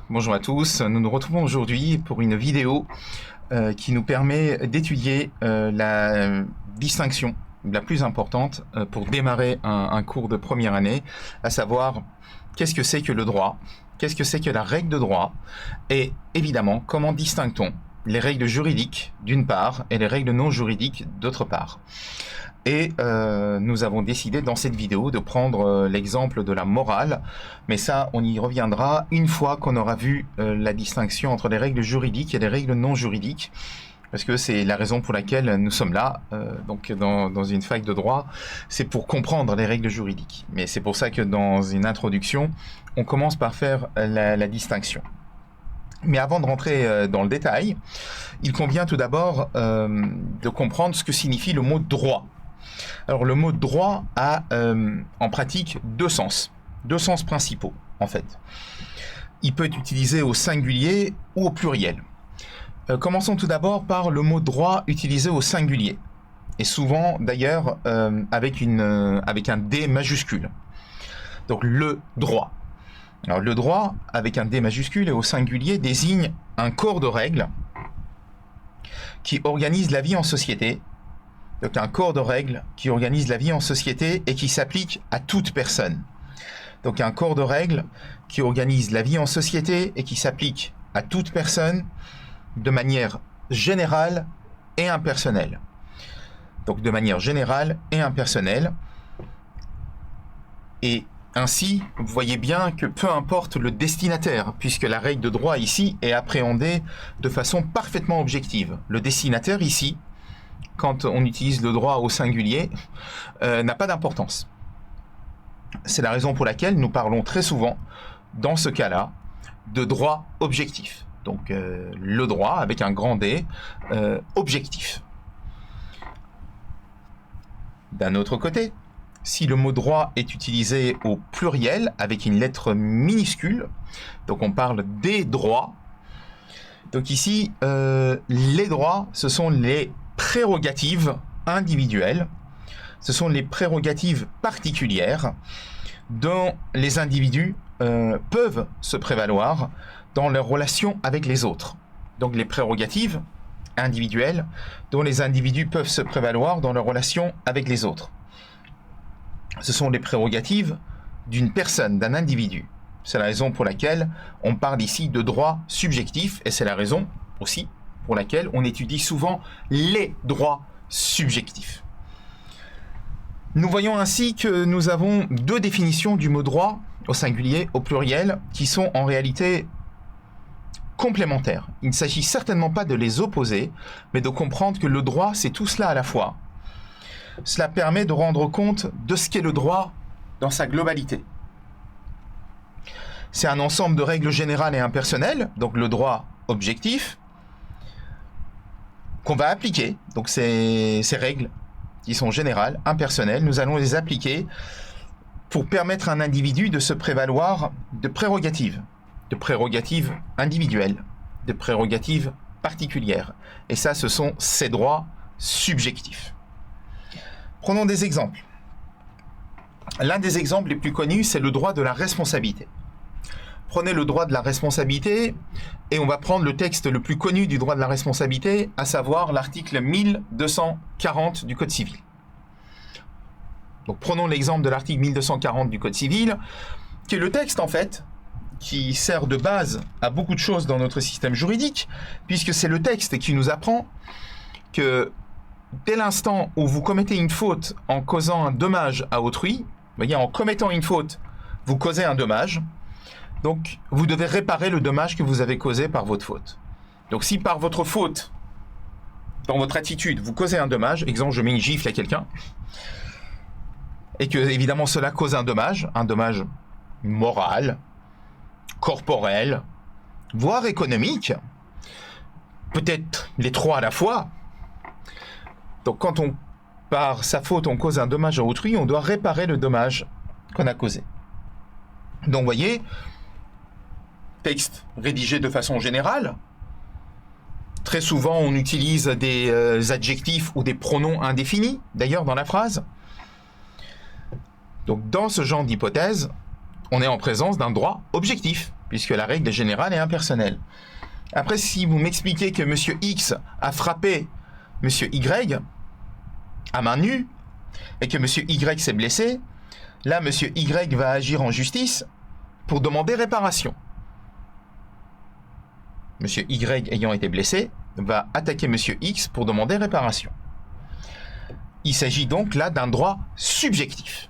bonjour à tous. Nous nous retrouvons aujourd'hui pour une vidéo qui nous permet d'étudier la distinction la plus importante pour démarrer un cours de première année, à savoir qu'est-ce que c'est que le droit, qu'est-ce que c'est que la règle de droit, et évidemment comment distingue-t-on les règles juridiques d'une part et les règles non juridiques d'autre part. Et nous avons décidé dans cette vidéo de prendre l'exemple de la morale, mais ça on y reviendra une fois qu'on aura vu la distinction entre les règles juridiques et les règles non juridiques, parce que c'est la raison pour laquelle nous sommes là, donc dans une fac de droit, c'est pour comprendre les règles juridiques. Mais c'est pour ça que dans une introduction, on commence par faire la distinction. Mais avant de rentrer dans le détail, il convient tout d'abord de comprendre ce que signifie le mot droit. Alors le mot droit a en pratique deux sens principaux en fait. Il peut être utilisé au singulier ou au pluriel. Commençons tout d'abord par le mot droit utilisé au singulier, et souvent d'ailleurs avec un D majuscule. Donc le droit. Alors le droit avec un D majuscule et au singulier désigne un corps de règles qui organise la vie en société. Donc un corps de règles qui organise la vie en société et qui s'applique à toute personne. Donc un corps de règles qui organise la vie en société et qui s'applique à toute personne de manière générale et impersonnelle. Donc de manière générale et impersonnelle. Et ainsi, vous voyez bien que peu importe le destinataire, puisque la règle de droit ici est appréhendée de façon parfaitement objective. Le destinataire ici, quand on utilise le droit au singulier, n'a pas d'importance. C'est la raison pour laquelle nous parlons très souvent, dans ce cas-là, de droit objectif. Donc le droit, avec un grand D, objectif. D'un autre côté, si le mot droit est utilisé au pluriel, avec une lettre minuscule, donc on parle des droits. Donc ici, les droits, ce sont les prérogatives individuelles, ce sont les prérogatives particulières dont les individus peuvent se prévaloir dans leurs relations avec les autres. Donc les prérogatives individuelles dont les individus peuvent se prévaloir dans leurs relations avec les autres. Ce sont les prérogatives d'une personne, d'un individu. C'est la raison pour laquelle on parle ici de droits subjectifs, et c'est la raison aussi pour laquelle on étudie souvent les droits subjectifs. Nous voyons ainsi que nous avons deux définitions du mot droit, au singulier, au pluriel, qui sont en réalité complémentaires. Il ne s'agit certainement pas de les opposer, mais de comprendre que le droit, c'est tout cela à la fois. Cela permet de rendre compte de ce qu'est le droit dans sa globalité. C'est un ensemble de règles générales et impersonnelles, donc le droit objectif, qu'on va appliquer. Donc ces règles qui sont générales, impersonnelles, nous allons les appliquer pour permettre à un individu de se prévaloir de prérogatives individuelles, de prérogatives particulières. Et ça, ce sont ces droits subjectifs. Prenons des exemples. L'un des exemples les plus connus, c'est le droit de la responsabilité. Prenez le droit de la responsabilité et on va prendre le texte le plus connu du droit de la responsabilité, à savoir l'article 1240 du Code civil. Donc prenons l'exemple de l'article 1240 du Code civil, qui est le texte en fait qui sert de base à beaucoup de choses dans notre système juridique, puisque c'est le texte qui nous apprend que dès l'instant où vous commettez une faute en causant un dommage à autrui, vous voyez, en commettant une faute, vous causez un dommage, donc vous devez réparer le dommage que vous avez causé par votre faute. Donc si par votre faute, dans votre attitude, vous causez un dommage, exemple, je mets une gifle à quelqu'un, et que évidemment cela cause un dommage moral, corporel, voire économique, peut-être les trois à la fois. Donc quand par sa faute, on cause un dommage à autrui, on doit réparer le dommage qu'on a causé. Donc vous voyez, texte rédigé de façon générale. Très souvent, on utilise des adjectifs ou des pronoms indéfinis, d'ailleurs, dans la phrase. Donc dans ce genre d'hypothèse, on est en présence d'un droit objectif, puisque la règle est générale et impersonnelle. Après, si vous m'expliquez que Monsieur X a frappé Monsieur Y à main nue, et que Monsieur Y s'est blessé, là, Monsieur Y va agir en justice pour demander réparation. Monsieur Y ayant été blessé va attaquer Monsieur X pour demander réparation. Il s'agit donc là d'un droit subjectif.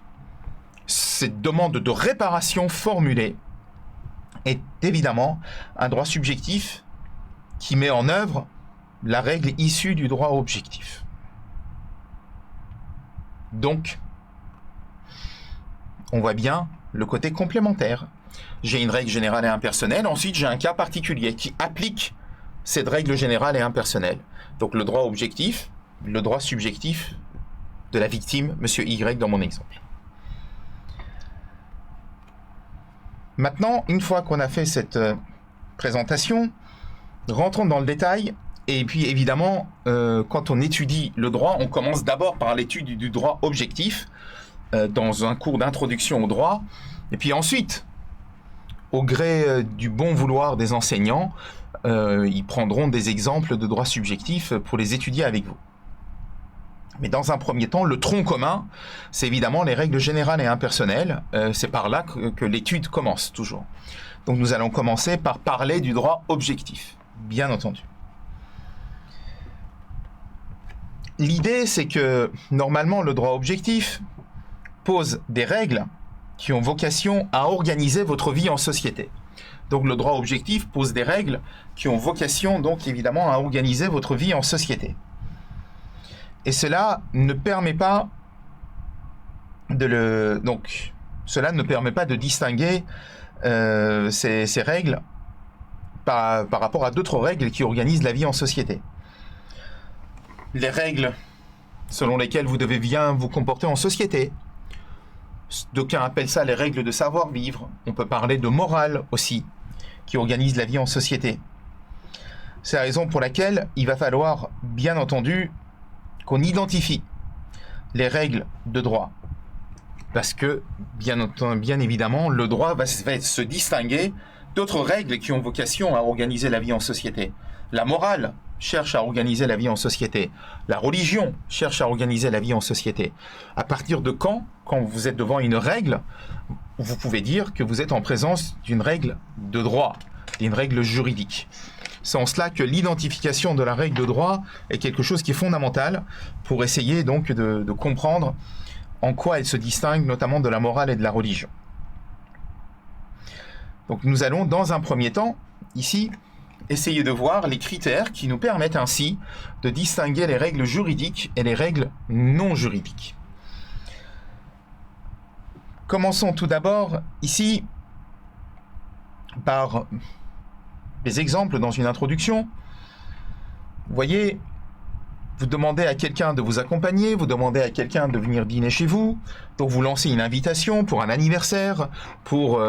Cette demande de réparation formulée est évidemment un droit subjectif qui met en œuvre la règle issue du droit objectif. Donc, on voit bien le côté complémentaire. J'ai une règle générale et impersonnelle, ensuite j'ai un cas particulier qui applique cette règle générale et impersonnelle. Donc le droit objectif, le droit subjectif de la victime, Monsieur Y dans mon exemple. Maintenant, une fois qu'on a fait cette présentation, rentrons dans le détail. Et puis évidemment, quand on étudie le droit, on commence d'abord par l'étude du droit objectif, dans un cours d'introduction au droit. Et puis ensuite, au gré du bon vouloir des enseignants, ils prendront des exemples de droits subjectifs pour les étudier avec vous. Mais dans un premier temps, le tronc commun, c'est évidemment les règles générales et impersonnelles. C'est par là que l'étude commence toujours. Donc nous allons commencer par parler du droit objectif, bien entendu. L'idée, c'est que normalement, le droit objectif pose des règles qui ont vocation à organiser votre vie en société. Donc le droit objectif pose des règles qui ont vocation, donc évidemment, à organiser votre vie en société. Et cela ne permet pas de distinguer ces règles par rapport à d'autres règles qui organisent la vie en société. Les règles selon lesquelles vous devez bien vous comporter en société. D'aucuns appellent ça les règles de savoir-vivre. On peut parler de morale aussi, qui organise la vie en société. C'est la raison pour laquelle il va falloir, bien entendu, qu'on identifie les règles de droit. Parce que, bien évidemment, le droit va se distinguer d'autres règles qui ont vocation à organiser la vie en société. La morale cherche à organiser la vie en société. La religion cherche à organiser la vie en société. À partir de quand vous êtes devant une règle, vous pouvez dire que vous êtes en présence d'une règle de droit, d'une règle juridique. C'est en cela que l'identification de la règle de droit est quelque chose qui est fondamental pour essayer donc de comprendre en quoi elle se distingue notamment de la morale et de la religion. Donc nous allons dans un premier temps, ici, essayer de voir les critères qui nous permettent ainsi de distinguer les règles juridiques et les règles non juridiques. Commençons tout d'abord ici par des exemples dans une introduction. Vous voyez, vous demandez à quelqu'un de vous accompagner, vous demandez à quelqu'un de venir dîner chez vous, donc vous lancez une invitation pour un anniversaire, pour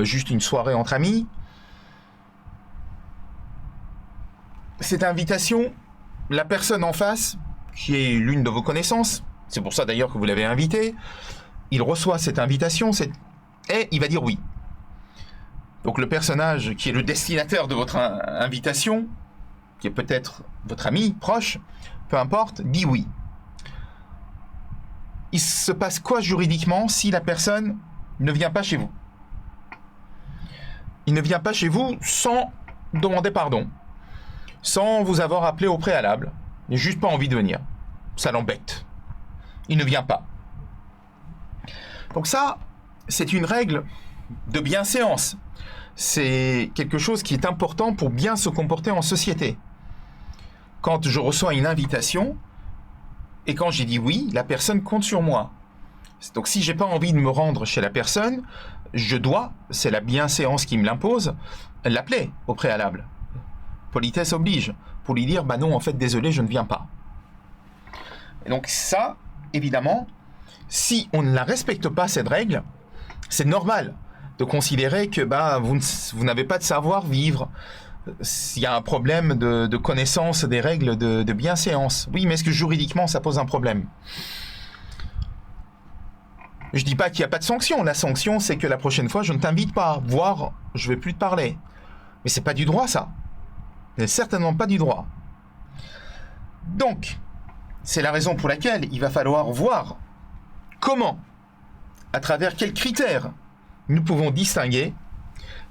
juste une soirée entre amis. Cette invitation, la personne en face, qui est l'une de vos connaissances, c'est pour ça d'ailleurs que vous l'avez invité, il reçoit cette invitation et il va dire oui. Donc le personnage qui est le destinataire de votre invitation, qui est peut-être votre ami, proche, peu importe, dit oui. Il se passe quoi juridiquement si la personne ne vient pas chez vous? Il ne vient pas chez vous sans demander pardon, sans vous avoir appelé au préalable. Il n'a juste pas envie de venir. Ça l'embête. Il ne vient pas. Donc ça, c'est une règle de bienséance. C'est quelque chose qui est important pour bien se comporter en société. Quand je reçois une invitation, et quand j'ai dit oui, la personne compte sur moi. Donc si j'ai pas envie de me rendre chez la personne, je dois, c'est la bienséance qui me l'impose, l'appeler au préalable. Politesse oblige, pour lui dire, bah non, en fait, désolé, je ne viens pas. Et donc ça, évidemment, si on ne la respecte pas, cette règle, c'est normal de considérer que bah, vous n'avez pas de savoir-vivre. S'il y a un problème de connaissance des règles de bienséance. Oui, mais est-ce que juridiquement, ça pose un problème? Je dis pas qu'il n'y a pas de sanction. La sanction, c'est que la prochaine fois, je ne t'invite pas, voire je vais plus te parler. Mais c'est pas du droit, ça. C'est certainement pas du droit. Donc, c'est la raison pour laquelle il va falloir voir comment, à travers quels critères, nous pouvons distinguer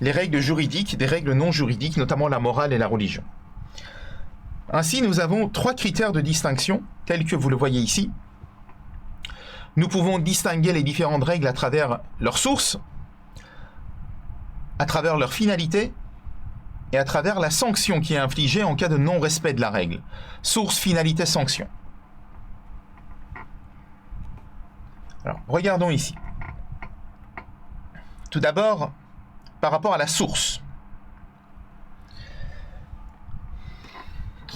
les règles juridiques des règles non juridiques, notamment la morale et la religion. Ainsi, nous avons 3 critères de distinction, tels que vous le voyez ici. Nous pouvons distinguer les différentes règles à travers leur source, à travers leur finalité et à travers la sanction qui est infligée en cas de non-respect de la règle. Source, finalité, sanction. Alors, regardons ici. Tout d'abord, par rapport à la source.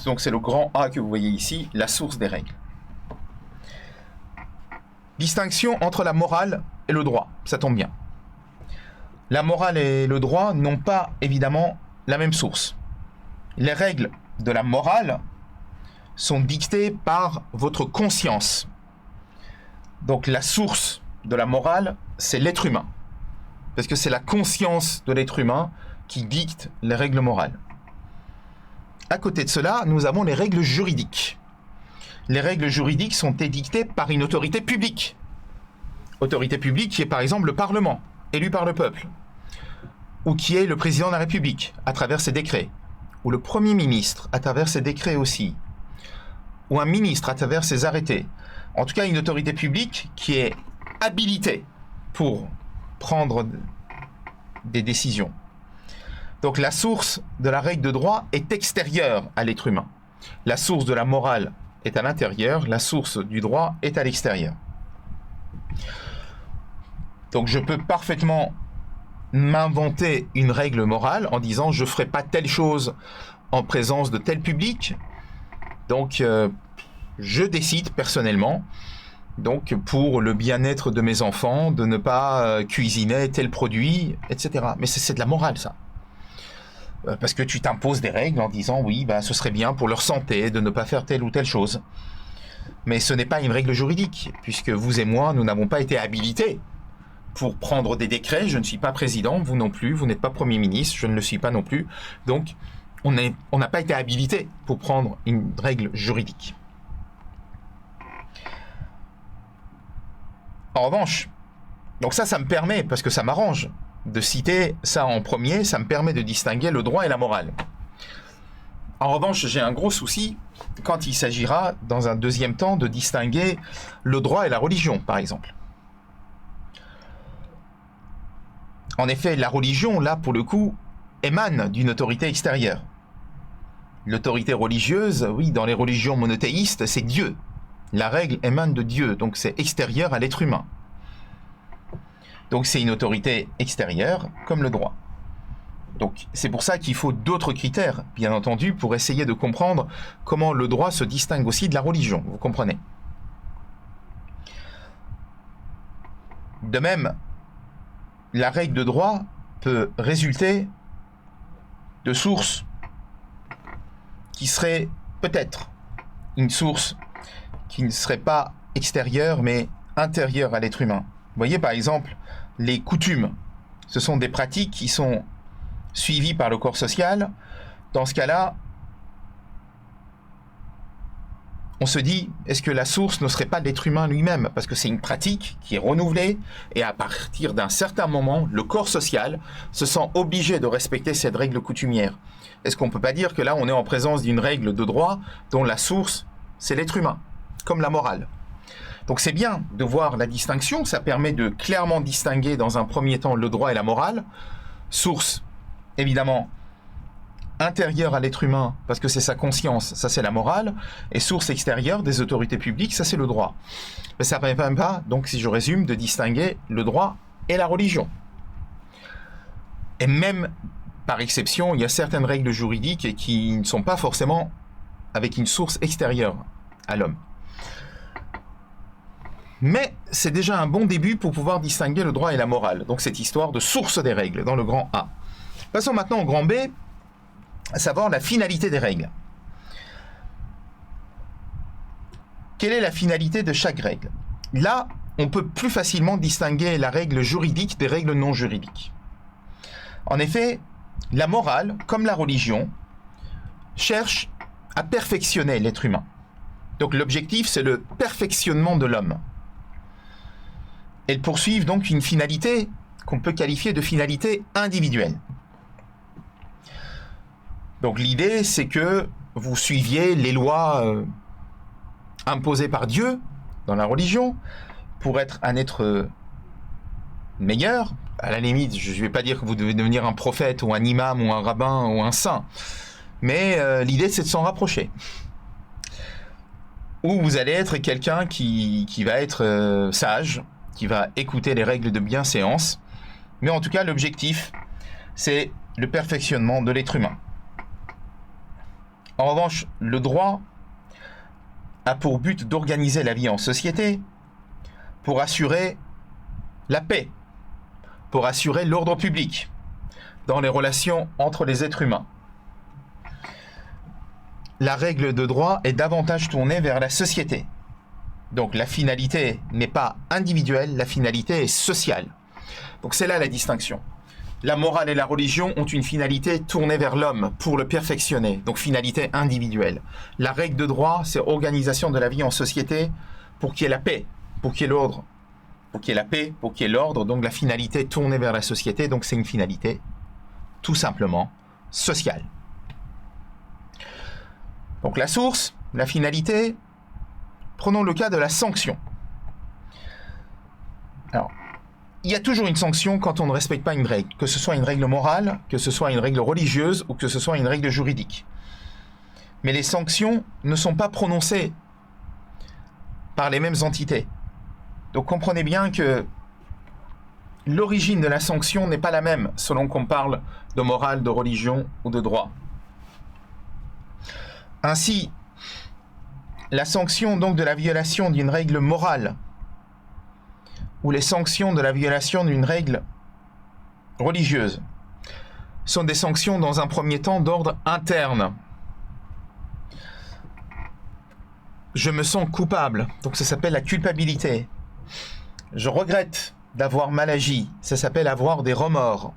Donc c'est le grand A que vous voyez ici, la source des règles. Distinction entre la morale et le droit, ça tombe bien. La morale et le droit n'ont pas évidemment la même source. Les règles de la morale sont dictées par votre conscience. Donc la source de la morale, c'est l'être humain. Parce que c'est la conscience de l'être humain qui dicte les règles morales. À côté de cela, nous avons les règles juridiques. Les règles juridiques sont édictées par une autorité publique. Autorité publique qui est par exemple le Parlement, élu par le peuple, ou qui est le président de la République, à travers ses décrets, ou le Premier ministre, à travers ses décrets aussi, ou un ministre, à travers ses arrêtés. En tout cas, une autorité publique qui est habilitée pour prendre des décisions. Donc la source de la règle de droit est extérieure à l'être humain. La source de la morale est à l'intérieur, la source du droit est à l'extérieur. Donc je peux parfaitement m'inventer une règle morale en disant je ne ferai pas telle chose en présence de tel public. Donc je décide personnellement, donc pour le bien-être de mes enfants, de ne pas cuisiner tel produit, etc. Mais c'est de la morale ça. Parce que tu t'imposes des règles en disant oui, bah, ce serait bien pour leur santé de ne pas faire telle ou telle chose. Mais ce n'est pas une règle juridique, puisque vous et moi, nous n'avons pas été habilités pour prendre des décrets. Je ne suis pas président, vous non plus, vous n'êtes pas Premier ministre, je ne le suis pas non plus. Donc, on n'a pas été habilités pour prendre une règle juridique. En revanche, donc ça me permet, parce que ça m'arrange, de citer ça en premier, ça me permet de distinguer le droit et la morale. En revanche, j'ai un gros souci quand il s'agira, dans un deuxième temps, de distinguer le droit et la religion, par exemple. En effet, la religion, là, pour le coup, émane d'une autorité extérieure. L'autorité religieuse, oui, dans les religions monothéistes, c'est Dieu. La règle émane de Dieu, donc c'est extérieur à l'être humain. Donc c'est une autorité extérieure, comme le droit. Donc c'est pour ça qu'il faut d'autres critères, bien entendu, pour essayer de comprendre comment le droit se distingue aussi de la religion, vous comprenez. De même, la règle de droit peut résulter de sources qui seraient peut-être une source qui ne serait pas extérieure, mais intérieure à l'être humain. Vous voyez par exemple, les coutumes, ce sont des pratiques qui sont suivies par le corps social. Dans ce cas-là, on se dit, est-ce que la source ne serait pas l'être humain lui-même? Parce que c'est une pratique qui est renouvelée, et à partir d'un certain moment, le corps social se sent obligé de respecter cette règle coutumière. Est-ce qu'on ne peut pas dire que là, on est en présence d'une règle de droit dont la source, c'est l'être humain, comme la morale? Donc c'est bien de voir la distinction, ça permet de clairement distinguer dans un premier temps le droit et la morale. Source, évidemment, intérieure à l'être humain, parce que c'est sa conscience, ça c'est la morale, et source extérieure des autorités publiques, ça c'est le droit. Mais ça ne permet pas, donc si je résume, de distinguer le droit et la religion. Et même, par exception, il y a certaines règles juridiques qui ne sont pas forcément avec une source extérieure à l'homme. Mais c'est déjà un bon début pour pouvoir distinguer le droit et la morale. Donc cette histoire de source des règles dans le grand A. Passons maintenant au grand B, à savoir la finalité des règles. Quelle est la finalité de chaque règle? Là, on peut plus facilement distinguer la règle juridique des règles non juridiques. En effet, la morale, comme la religion, cherche à perfectionner l'être humain. Donc l'objectif, c'est le perfectionnement de l'homme. Elles poursuivent donc une finalité qu'on peut qualifier de finalité individuelle. Donc l'idée, c'est que vous suiviez les lois imposées par Dieu dans la religion pour être un être meilleur. À la limite, je ne vais pas dire que vous devez devenir un prophète ou un imam ou un rabbin ou un saint, mais l'idée, c'est de s'en rapprocher. Ou vous allez être quelqu'un qui va être sage, qui va écouter les règles de bienséance, mais en tout cas, l'objectif, c'est le perfectionnement de l'être humain. En revanche, le droit a pour but d'organiser la vie en société pour assurer la paix, pour assurer l'ordre public dans les relations entre les êtres humains. La règle de droit est davantage tournée vers la société. Donc la finalité n'est pas individuelle, la finalité est sociale. Donc c'est là la distinction. La morale et la religion ont une finalité tournée vers l'homme pour le perfectionner, donc finalité individuelle. La règle de droit, c'est organisation de la vie en société pour qu'il y ait la paix, pour qu'il y ait l'ordre, pour qu'il y ait la paix, pour qu'il y ait l'ordre, donc la finalité tournée vers la société, donc c'est une finalité tout simplement sociale. Donc la source, la finalité, prenons le cas de la sanction. Alors, il y a toujours une sanction quand on ne respecte pas une règle, que ce soit une règle morale, que ce soit une règle religieuse ou que ce soit une règle juridique. Mais les sanctions ne sont pas prononcées par les mêmes entités. Donc comprenez bien que l'origine de la sanction n'est pas la même selon qu'on parle de morale, de religion ou de droit. Ainsi, la sanction donc de la violation d'une règle morale ou les sanctions de la violation d'une règle religieuse sont des sanctions dans un premier temps d'ordre interne. Je me sens coupable, donc ça s'appelle la culpabilité. Je regrette d'avoir mal agi, ça s'appelle avoir des remords.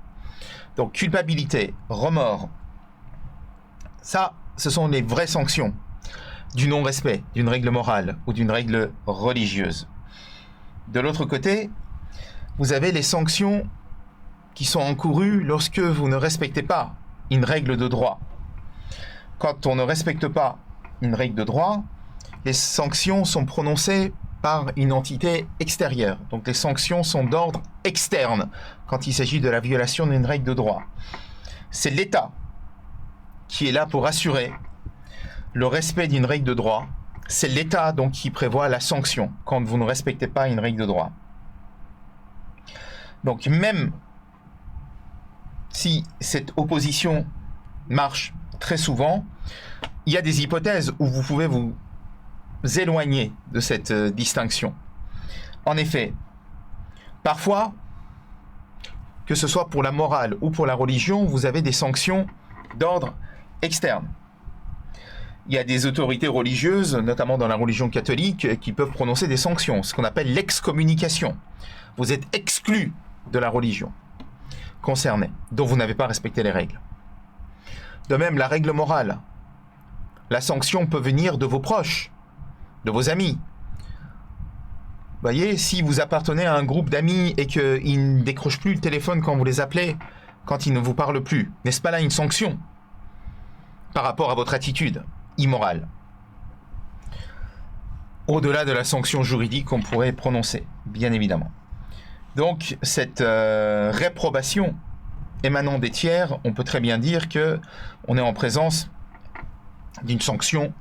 Donc culpabilité, remords, ça, ce sont les vraies sanctions du non-respect d'une règle morale ou d'une règle religieuse. De l'autre côté, vous avez les sanctions qui sont encourues lorsque vous ne respectez pas une règle de droit. Quand on ne respecte pas une règle de droit, les sanctions sont prononcées par une entité extérieure. Donc les sanctions sont d'ordre externe quand il s'agit de la violation d'une règle de droit. C'est l'État qui est là pour assurer le respect d'une règle de droit. C'est l'État donc qui prévoit la sanction quand vous ne respectez pas une règle de droit. Donc même si cette opposition marche très souvent, il y a des hypothèses où vous pouvez vous éloigner de cette distinction. En effet, parfois, que ce soit pour la morale ou pour la religion, vous avez des sanctions d'ordre externe. Il y a des autorités religieuses, notamment dans la religion catholique, qui peuvent prononcer des sanctions, ce qu'on appelle l'excommunication. Vous êtes exclu de la religion concernée, dont vous n'avez pas respecté les règles. De même, la règle morale. La sanction peut venir de vos proches, de vos amis. Vous voyez, si vous appartenez à un groupe d'amis et qu'ils ne décrochent plus le téléphone quand vous les appelez, quand ils ne vous parlent plus, n'est-ce pas là une sanction par rapport à votre attitude immorale, au-delà de la sanction juridique qu'on pourrait prononcer, bien évidemment. Donc, cette réprobation émanant des tiers, on peut très bien dire qu'on est en présence d'une sanction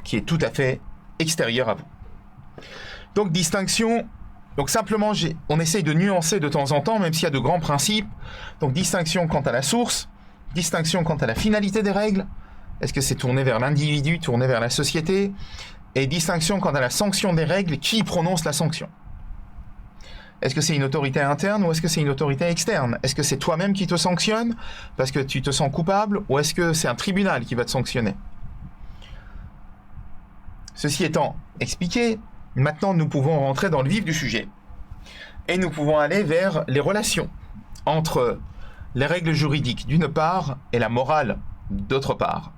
qui est tout à fait extérieure à vous. Donc, distinction. Donc, simplement, on essaye de nuancer de temps en temps, même s'il y a de grands principes. Donc, distinction quant à la source, distinction quant à la finalité des règles. Est-ce que c'est tourné vers l'individu, tourné vers la société? Et distinction quant à la sanction des règles, qui prononce la sanction? Est-ce que c'est une autorité interne ou est-ce que c'est une autorité externe? Est-ce que c'est toi-même qui te sanctionne parce que tu te sens coupable ou est-ce que c'est un tribunal qui va te sanctionner? Ceci étant expliqué, maintenant nous pouvons rentrer dans le vif du sujet. Et nous pouvons aller vers les relations entre les règles juridiques d'une part et la morale d'autre part.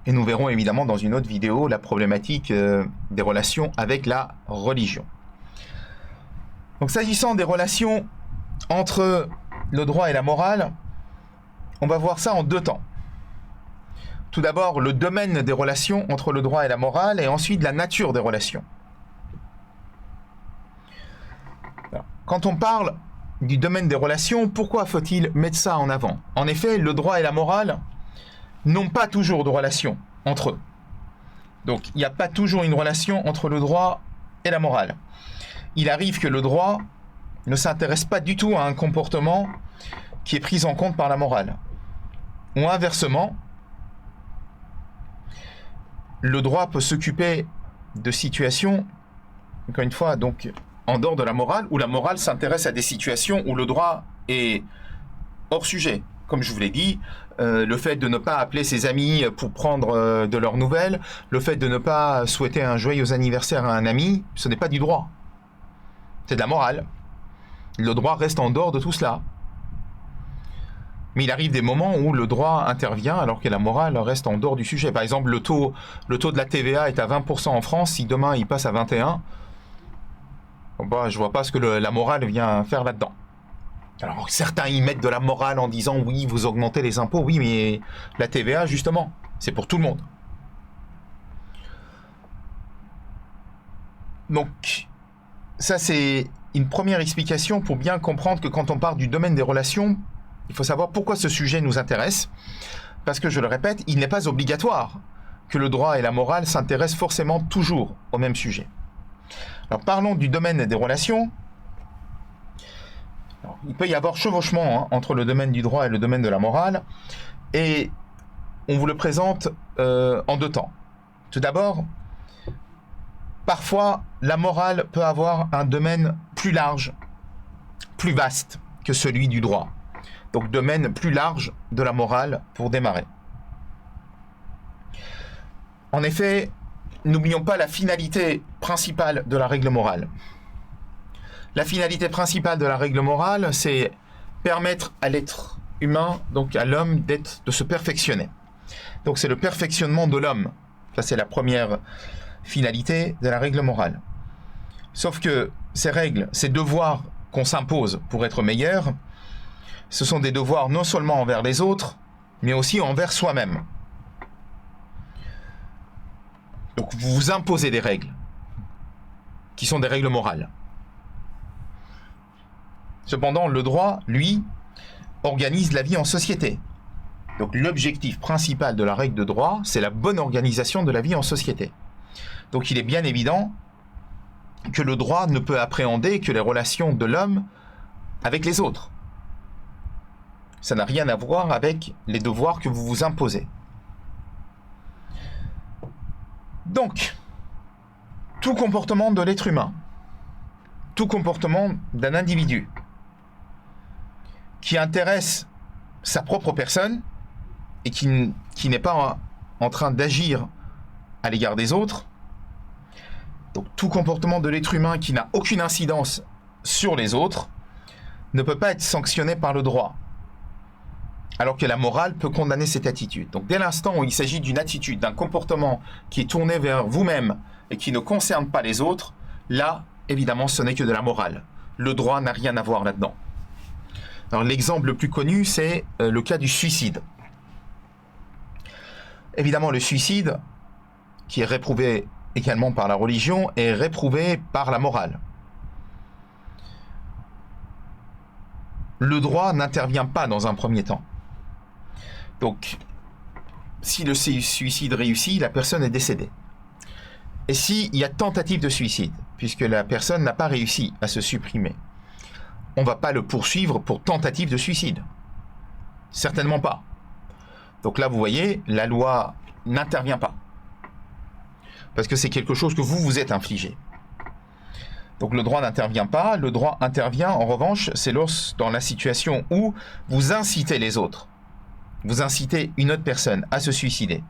Et nous verrons évidemment dans une autre vidéo la problématique des relations avec la religion. Donc s'agissant des relations entre le droit et la morale, on va voir ça en deux temps. Tout d'abord, le domaine des relations entre le droit et la morale, et ensuite la nature des relations. Alors, quand on parle du domaine des relations, pourquoi faut-il mettre ça en avant? En effet, le droit et la morale n'ont pas toujours de relation entre eux. Donc, il n'y a pas toujours une relation entre le droit et la morale. Il arrive que le droit ne s'intéresse pas du tout à un comportement qui est pris en compte par la morale. Ou inversement, le droit peut s'occuper de situations, encore une fois, donc en dehors de la morale, où la morale s'intéresse à des situations où le droit est hors sujet. Comme je vous l'ai dit, le fait de ne pas appeler ses amis pour prendre de leurs nouvelles, le fait de ne pas souhaiter un joyeux anniversaire à un ami, ce n'est pas du droit. C'est de la morale. Le droit reste en dehors de tout cela. Mais il arrive des moments où le droit intervient alors que la morale reste en dehors du sujet. Par exemple, le taux de la TVA est à 20% en France. Si demain il passe à 21%, je ne vois pas ce que la morale vient faire là-dedans. Alors certains y mettent de la morale en disant oui, vous augmentez les impôts. Oui, mais la TVA, justement, c'est pour tout le monde. Donc, ça c'est une première explication pour bien comprendre que quand on parle du domaine des relations, il faut savoir pourquoi ce sujet nous intéresse. Parce que, je le répète, il n'est pas obligatoire que le droit et la morale s'intéressent forcément toujours au même sujet. Alors parlons du domaine des relations. Alors, il peut y avoir chevauchement entre le domaine du droit et le domaine de la morale. Et on vous le présente en deux temps. Tout d'abord, parfois, la morale peut avoir un domaine plus large, plus vaste que celui du droit. Donc, domaine plus large de la morale pour démarrer. En effet, n'oublions pas la finalité principale de la règle morale. La finalité principale de la règle morale, c'est permettre à l'être humain, donc à l'homme, de se perfectionner. Donc, c'est le perfectionnement de l'homme. Ça, c'est la première finalité de la règle morale. Sauf que ces règles, ces devoirs qu'on s'impose pour être meilleur, ce sont des devoirs non seulement envers les autres, mais aussi envers soi-même. Donc vous vous imposez des règles, qui sont des règles morales. Cependant, le droit, lui, organise la vie en société. Donc l'objectif principal de la règle de droit, c'est la bonne organisation de la vie en société. Donc il est bien évident que le droit ne peut appréhender que les relations de l'homme avec les autres. Ça n'a rien à voir avec les devoirs que vous vous imposez. Donc, tout comportement de l'être humain, tout comportement d'un individu qui intéresse sa propre personne et qui n'est pas en train d'agir à l'égard des autres, donc tout comportement de l'être humain qui n'a aucune incidence sur les autres ne peut pas être sanctionné par le droit. Alors que la morale peut condamner cette attitude. Donc dès l'instant où il s'agit d'une attitude, d'un comportement qui est tourné vers vous-même et qui ne concerne pas les autres, là, évidemment, ce n'est que de la morale. Le droit n'a rien à voir là-dedans. Alors l'exemple le plus connu, c'est le cas du suicide. Évidemment, le suicide, qui est réprouvé également par la religion, est réprouvé par la morale. Le droit n'intervient pas dans un premier temps. Donc, si le suicide réussit, la personne est décédée. Et s'il y a tentative de suicide, puisque la personne n'a pas réussi à se supprimer, on ne va pas le poursuivre pour tentative de suicide. Certainement pas. Donc là, vous voyez, la loi n'intervient pas. Parce que c'est quelque chose que vous vous êtes infligé. Donc le droit n'intervient pas. Le droit intervient, en revanche, c'est dans la situation où vous incitez les autres. Vous incitez une autre personne à se suicider.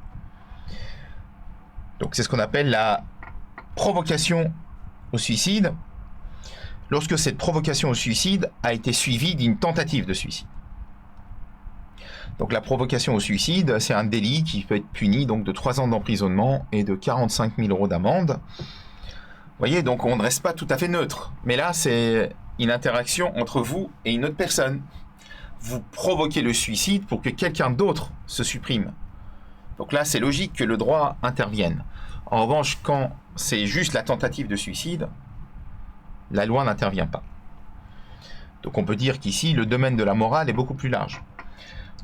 Donc c'est ce qu'on appelle la provocation au suicide. lorsque cette provocation au suicide a été suivie d'une tentative de suicide. Donc la provocation au suicide, c'est un délit qui peut être puni donc de 3 ans d'emprisonnement et de 45 000 € d'amende. Vous voyez, donc on ne reste pas tout à fait neutre. Mais là, c'est une interaction entre vous et une autre personne. Vous provoquez le suicide pour que quelqu'un d'autre se supprime. Donc là, c'est logique que le droit intervienne. En revanche, quand c'est juste la tentative de suicide, la loi n'intervient pas. Donc on peut dire qu'ici, le domaine de la morale est beaucoup plus large.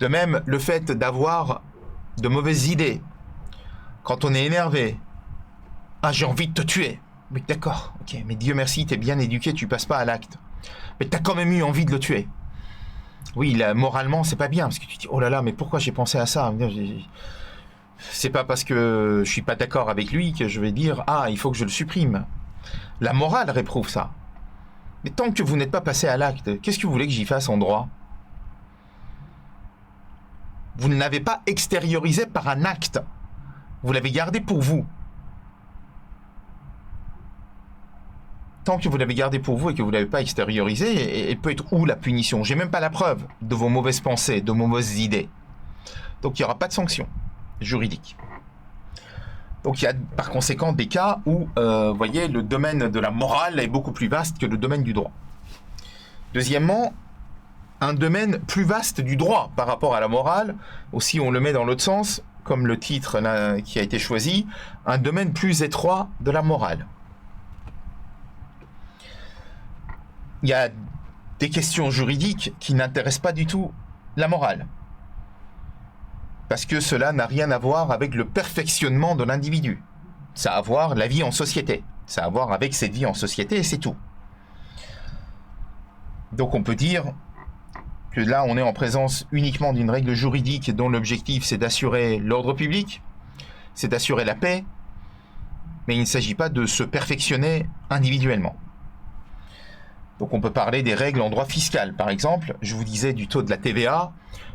De même, le fait d'avoir de mauvaises idées, quand on est énervé, « Ah, j'ai envie de te tuer !» Mais d'accord, ok, mais Dieu merci, t'es bien éduqué, tu passes pas à l'acte. Mais t'as quand même eu envie de le tuer. Oui, là, moralement, c'est pas bien, parce que tu te dis « Oh là là, mais pourquoi j'ai pensé à ça ?» C'est pas parce que je suis pas d'accord avec lui que je vais dire « Ah, il faut que je le supprime !» La morale réprouve ça. Mais tant que vous n'êtes pas passé à l'acte, qu'est-ce que vous voulez que j'y fasse en droit ? Vous ne l'avez pas extériorisé par un acte. Vous l'avez gardé pour vous. Tant que vous l'avez gardé pour vous et que vous ne l'avez pas extériorisé, elle peut être où la punition ? J'ai même pas la preuve de vos mauvaises pensées, de vos mauvaises idées. Donc il n'y aura pas de sanction juridique. Donc il y a par conséquent des cas où, voyez, le domaine de la morale est beaucoup plus vaste que le domaine du droit. Deuxièmement, un domaine plus vaste du droit par rapport à la morale, aussi on le met dans l'autre sens, comme le titre là, qui a été choisi, un domaine plus étroit de la morale. Il y a des questions juridiques qui n'intéressent pas du tout la morale. Parce que cela n'a rien à voir avec le perfectionnement de l'individu. Ça a à voir la vie en société. Ça a à voir avec cette vie en société et c'est tout. Donc on peut dire que là, on est en présence uniquement d'une règle juridique dont l'objectif, c'est d'assurer l'ordre public, c'est d'assurer la paix, mais il ne s'agit pas de se perfectionner individuellement. Donc on peut parler des règles en droit fiscal, par exemple. Je vous disais du taux de la TVA,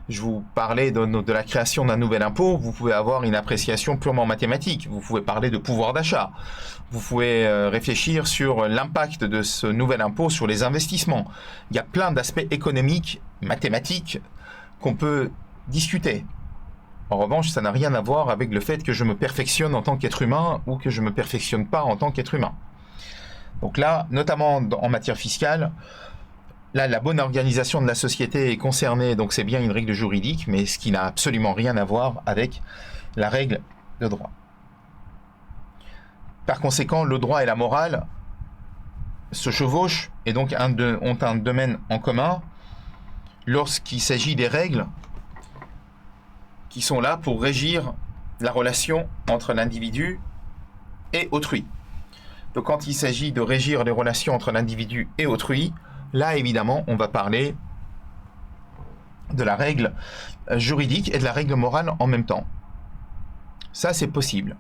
je vous parlais de la création d'un nouvel impôt, vous pouvez avoir une appréciation purement mathématique, vous pouvez parler de pouvoir d'achat, vous pouvez réfléchir sur l'impact de ce nouvel impôt sur les investissements. Il y a plein d'aspects économiques, mathématiques, qu'on peut discuter. En revanche, ça n'a rien à voir avec le fait que je me perfectionne en tant qu'être humain ou que je ne me perfectionne pas en tant qu'être humain. Donc là, notamment en matière fiscale, là, la bonne organisation de la société est concernée, donc c'est bien une règle juridique, mais ce qui n'a absolument rien à voir avec la règle de droit. Par conséquent, le droit et la morale se chevauchent et donc ont un domaine en commun lorsqu'il s'agit des règles qui sont là pour régir la relation entre l'individu et autrui. Donc quand il s'agit de régir les relations entre l'individu et autrui, là évidemment on va parler de la règle juridique et de la règle morale en même temps. Ça c'est possible.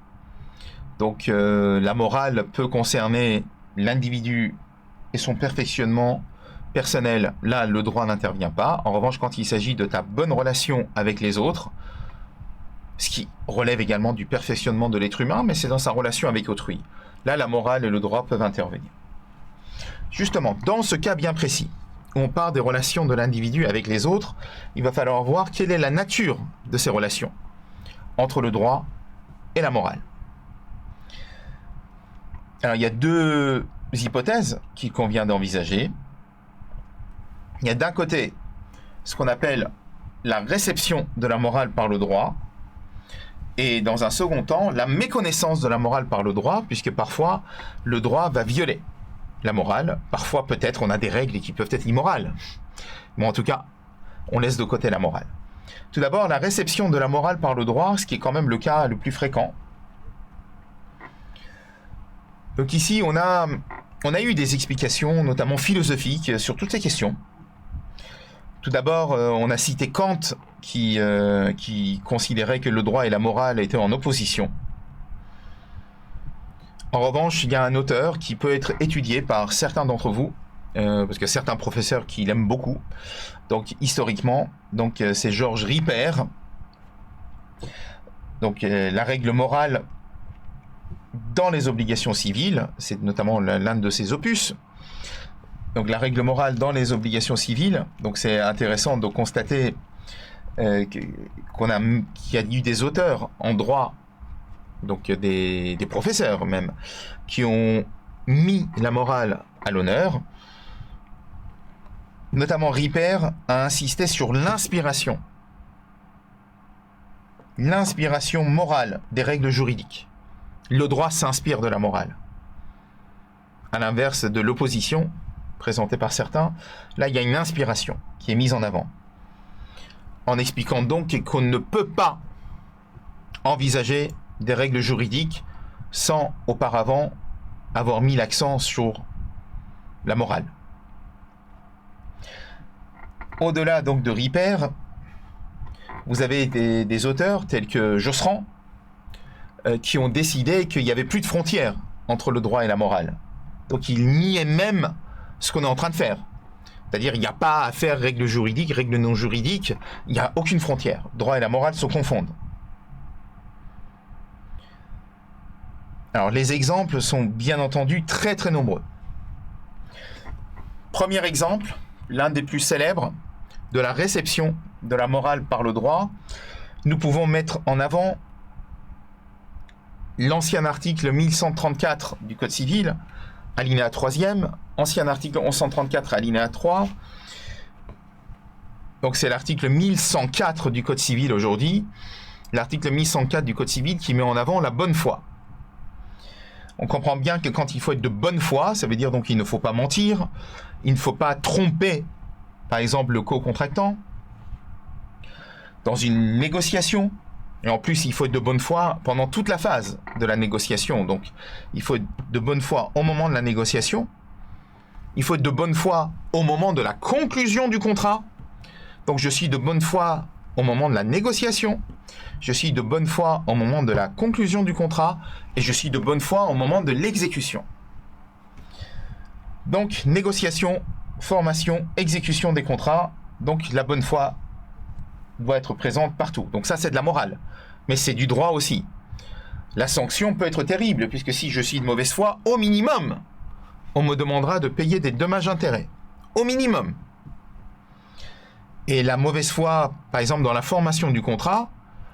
Donc la morale peut concerner l'individu et son perfectionnement personnel. Là le droit n'intervient pas. En revanche quand il s'agit de ta bonne relation avec les autres, ce qui relève également du perfectionnement de l'être humain, mais c'est dans sa relation avec autrui. Là, la morale et le droit peuvent intervenir. Justement, dans ce cas bien précis, où on parle des relations de l'individu avec les autres, il va falloir voir quelle est la nature de ces relations entre le droit et la morale. Alors, il y a deux hypothèses qu'il convient d'envisager. Il y a d'un côté ce qu'on appelle la réception de la morale par le droit, et dans un second temps, la méconnaissance de la morale par le droit, puisque parfois, le droit va violer la morale. Parfois, peut-être, on a des règles qui peuvent être immorales. Mais en tout cas, on laisse de côté la morale. Tout d'abord, la réception de la morale par le droit, ce qui est quand même le cas le plus fréquent. Donc ici, on a eu des explications, notamment philosophiques, sur toutes ces questions. Tout d'abord, on a cité Kant, qui considérait que le droit et la morale étaient en opposition. En revanche, il y a un auteur qui peut être étudié par certains d'entre vous, parce que certains professeurs qui l'aiment beaucoup, donc historiquement, donc c'est Georges Ripper. Donc la règle morale dans les obligations civiles, c'est notamment l'un de ses opus. donc la règle morale dans les obligations civiles. Donc c'est intéressant de constater qu'il y a eu des auteurs en droit, donc des professeurs même, qui ont mis la morale à l'honneur. Notamment Ripper a insisté sur l'inspiration morale des règles juridiques. Le droit s'inspire de la morale. À l'inverse de l'opposition présentée par certains, là il y a une inspiration qui est mise en avant. En expliquant donc qu'on ne peut pas envisager des règles juridiques sans auparavant avoir mis l'accent sur la morale. Au-delà donc de Ripper, vous avez des auteurs tels que Josserand qui ont décidé qu'il n'y avait plus de frontières entre le droit et la morale. Donc ils niaient même ce qu'on est en train de faire. C'est-à-dire il n'y a pas à faire règles juridiques, règles non juridiques, il n'y a aucune frontière. Le droit et la morale se confondent. Alors les exemples sont bien entendu très très nombreux. Premier exemple, l'un des plus célèbres, de la réception de la morale par le droit, nous pouvons mettre en avant l'ancien article 1134 du Code civil, alinéa 3e, ancien article 1134, alinéa 3. Donc c'est l'article 1104 du Code civil aujourd'hui, l'article 1104 du Code civil qui met en avant la bonne foi. On comprend bien que quand il faut être de bonne foi, ça veut dire donc qu'il ne faut pas mentir, il ne faut pas tromper, par exemple, le co-contractant dans une négociation. Et en plus, il faut être de bonne foi pendant toute la phase de la négociation. Donc, il faut être de bonne foi au moment de la négociation. Il faut être de bonne foi au moment de la conclusion du contrat. Donc, je suis de bonne foi au moment de la négociation. Je suis de bonne foi au moment de la conclusion du contrat. Et je suis de bonne foi au moment de l'exécution. Donc, négociation, formation, exécution des contrats. Donc, la bonne foi doit être présente partout. Donc ça, c'est de la morale. Mais c'est du droit aussi. La sanction peut être terrible, puisque si je suis de mauvaise foi, au minimum, on me demandera de payer des dommages-intérêts. Au minimum. Et la mauvaise foi, par exemple, dans la formation du contrat,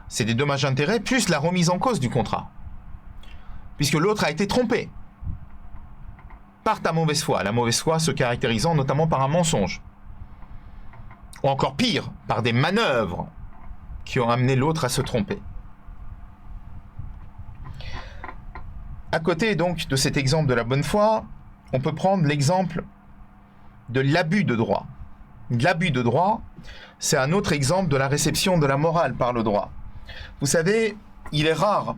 c'est des dommages-intérêts plus la remise en cause du contrat. Puisque l'autre a été trompé. Par ta mauvaise foi. La mauvaise foi se caractérisant notamment par un mensonge. Ou encore pire, par des manœuvres qui ont amené l'autre à se tromper. À côté donc de cet exemple de la bonne foi, on peut prendre l'exemple de l'abus de droit. L'abus de droit, c'est un autre exemple de la réception de la morale par le droit. Vous savez, il est rare,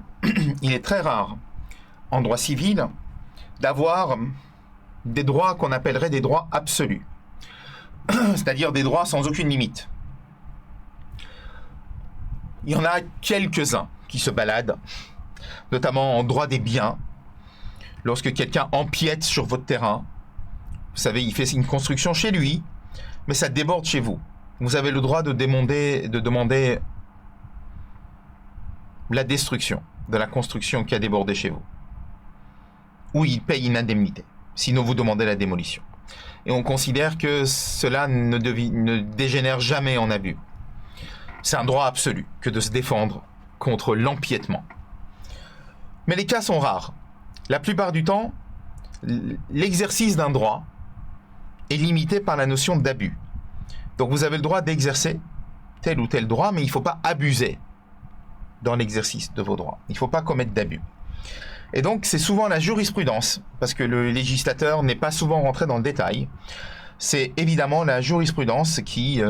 il est très rare, en droit civil, d'avoir des droits qu'on appellerait des droits absolus. C'est-à-dire des droits sans aucune limite. Il y en a quelques-uns qui se baladent, notamment en droit des biens. Lorsque quelqu'un empiète sur votre terrain, vous savez, il fait une construction chez lui, mais ça déborde chez vous. Vous avez le droit de demander la destruction de la construction qui a débordé chez vous. Ou il paye une indemnité, sinon vous demandez la démolition. Et on considère que cela ne dégénère jamais en abus. C'est un droit absolu que de se défendre contre l'empiètement. Mais les cas sont rares. La plupart du temps, l'exercice d'un droit est limité par la notion d'abus. Donc vous avez le droit d'exercer tel ou tel droit, mais il ne faut pas abuser dans l'exercice de vos droits. Il ne faut pas commettre d'abus. Et donc, c'est souvent la jurisprudence, parce que le législateur n'est pas souvent rentré dans le détail. C'est évidemment la jurisprudence qui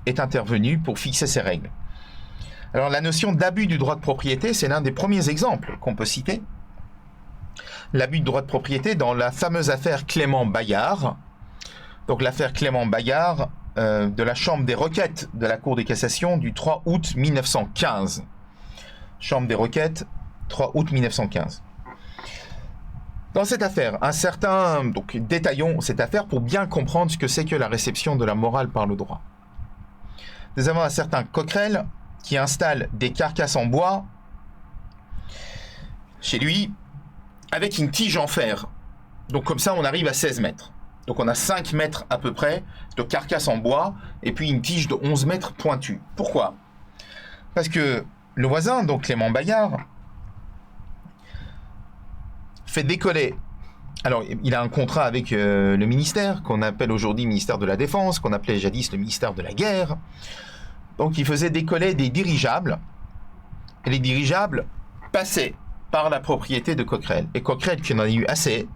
est intervenue pour fixer ces règles. Alors, la notion d'abus du droit de propriété, c'est l'un des premiers exemples qu'on peut citer. L'abus du droit de propriété dans la fameuse affaire Clément-Bayard. Donc, l'affaire Clément-Bayard de la Chambre des requêtes de la Cour de cassation du 3 août 1915. Chambre des requêtes, 3 août 1915. Dans cette affaire, donc détaillons cette affaire pour bien comprendre ce que c'est que la réception de la morale par le droit. Nous avons un certain Coquerel qui installe des carcasses en bois chez lui avec une tige en fer. Donc comme ça, on arrive à 16 mètres. Donc on a 5 mètres à peu près de carcasse en bois et puis une tige de 11 mètres pointue. Pourquoi? Parce que le voisin, donc Clément Bayard, fait décoller. Alors, il a un contrat avec le ministère, qu'on appelle aujourd'hui ministère de la Défense, qu'on appelait jadis le ministère de la Guerre. Donc, il faisait décoller des dirigeables. Et les dirigeables passaient par la propriété de Coquerel. Et Coquerel, qui en a eu assez,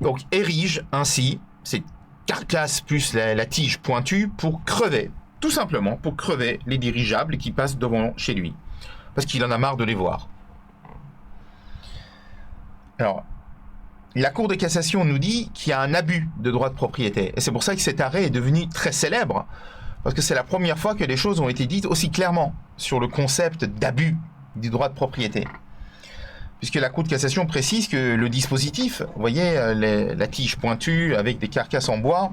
donc érige ainsi ces carcasses plus la tige pointue pour crever, tout simplement pour crever les dirigeables qui passent devant chez lui. Parce qu'il en a marre de les voir. Alors, la Cour de cassation nous dit qu'il y a un abus de droit de propriété. Et c'est pour ça que cet arrêt est devenu très célèbre. Parce que c'est la première fois que les choses ont été dites aussi clairement sur le concept d'abus du droit de propriété. Puisque la Cour de cassation précise que le dispositif, vous voyez, la tige pointue avec des carcasses en bois,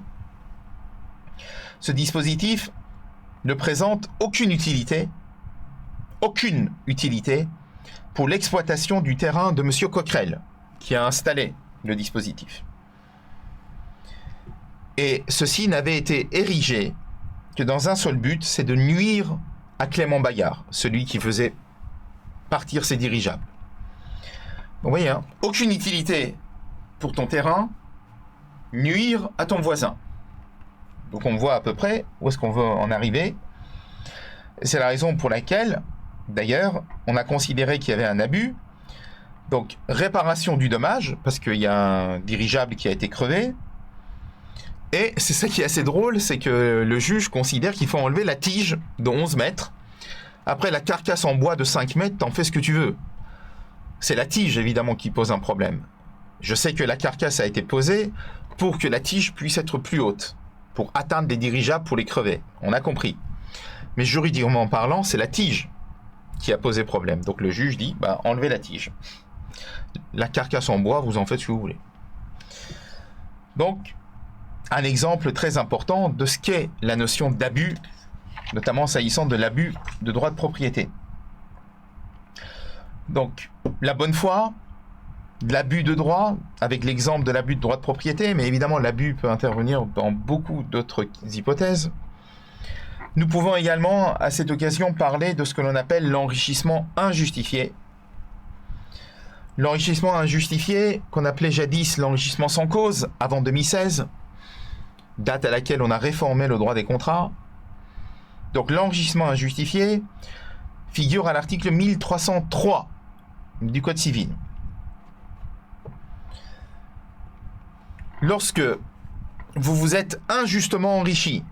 ce dispositif ne présente aucune utilité pour l'exploitation du terrain de M. Coquerel, qui a installé le dispositif. Et ceci n'avait été érigé que dans un seul but, c'est de nuire à Clément Bayard, celui qui faisait partir ses dirigeables. Vous voyez, hein, aucune utilité pour ton terrain, nuire à ton voisin. Donc on voit à peu près où est-ce qu'on veut en arriver. C'est la raison pour laquelle, d'ailleurs, on a considéré qu'il y avait un abus. Donc réparation du dommage, parce qu'il y a un dirigeable qui a été crevé. Et c'est ça qui est assez drôle, c'est que le juge considère qu'il faut enlever la tige de 11 mètres. Après, la carcasse en bois de 5 mètres, t'en fais ce que tu veux. C'est la tige, évidemment, qui pose un problème. Je sais que la carcasse a été posée pour que la tige puisse être plus haute, pour atteindre les dirigeables, pour les crever. On a compris. Mais juridiquement parlant, c'est la tige qui a posé problème. Donc le juge dit, enlevez la tige. La carcasse en bois, vous en faites ce que vous voulez. Donc, un exemple très important de ce qu'est la notion d'abus, notamment s'agissant de l'abus de droit de propriété. Donc, la bonne foi, l'abus de droit, avec l'exemple de l'abus de droit de propriété, mais évidemment l'abus peut intervenir dans beaucoup d'autres hypothèses. Nous pouvons également, à cette occasion, parler de ce que l'on appelle l'enrichissement injustifié. L'enrichissement injustifié, qu'on appelait jadis l'enrichissement sans cause, avant 2016, date à laquelle on a réformé le droit des contrats. Donc l'enrichissement injustifié figure à l'article 1303 du Code civil. Lorsque vous vous êtes injustement enrichi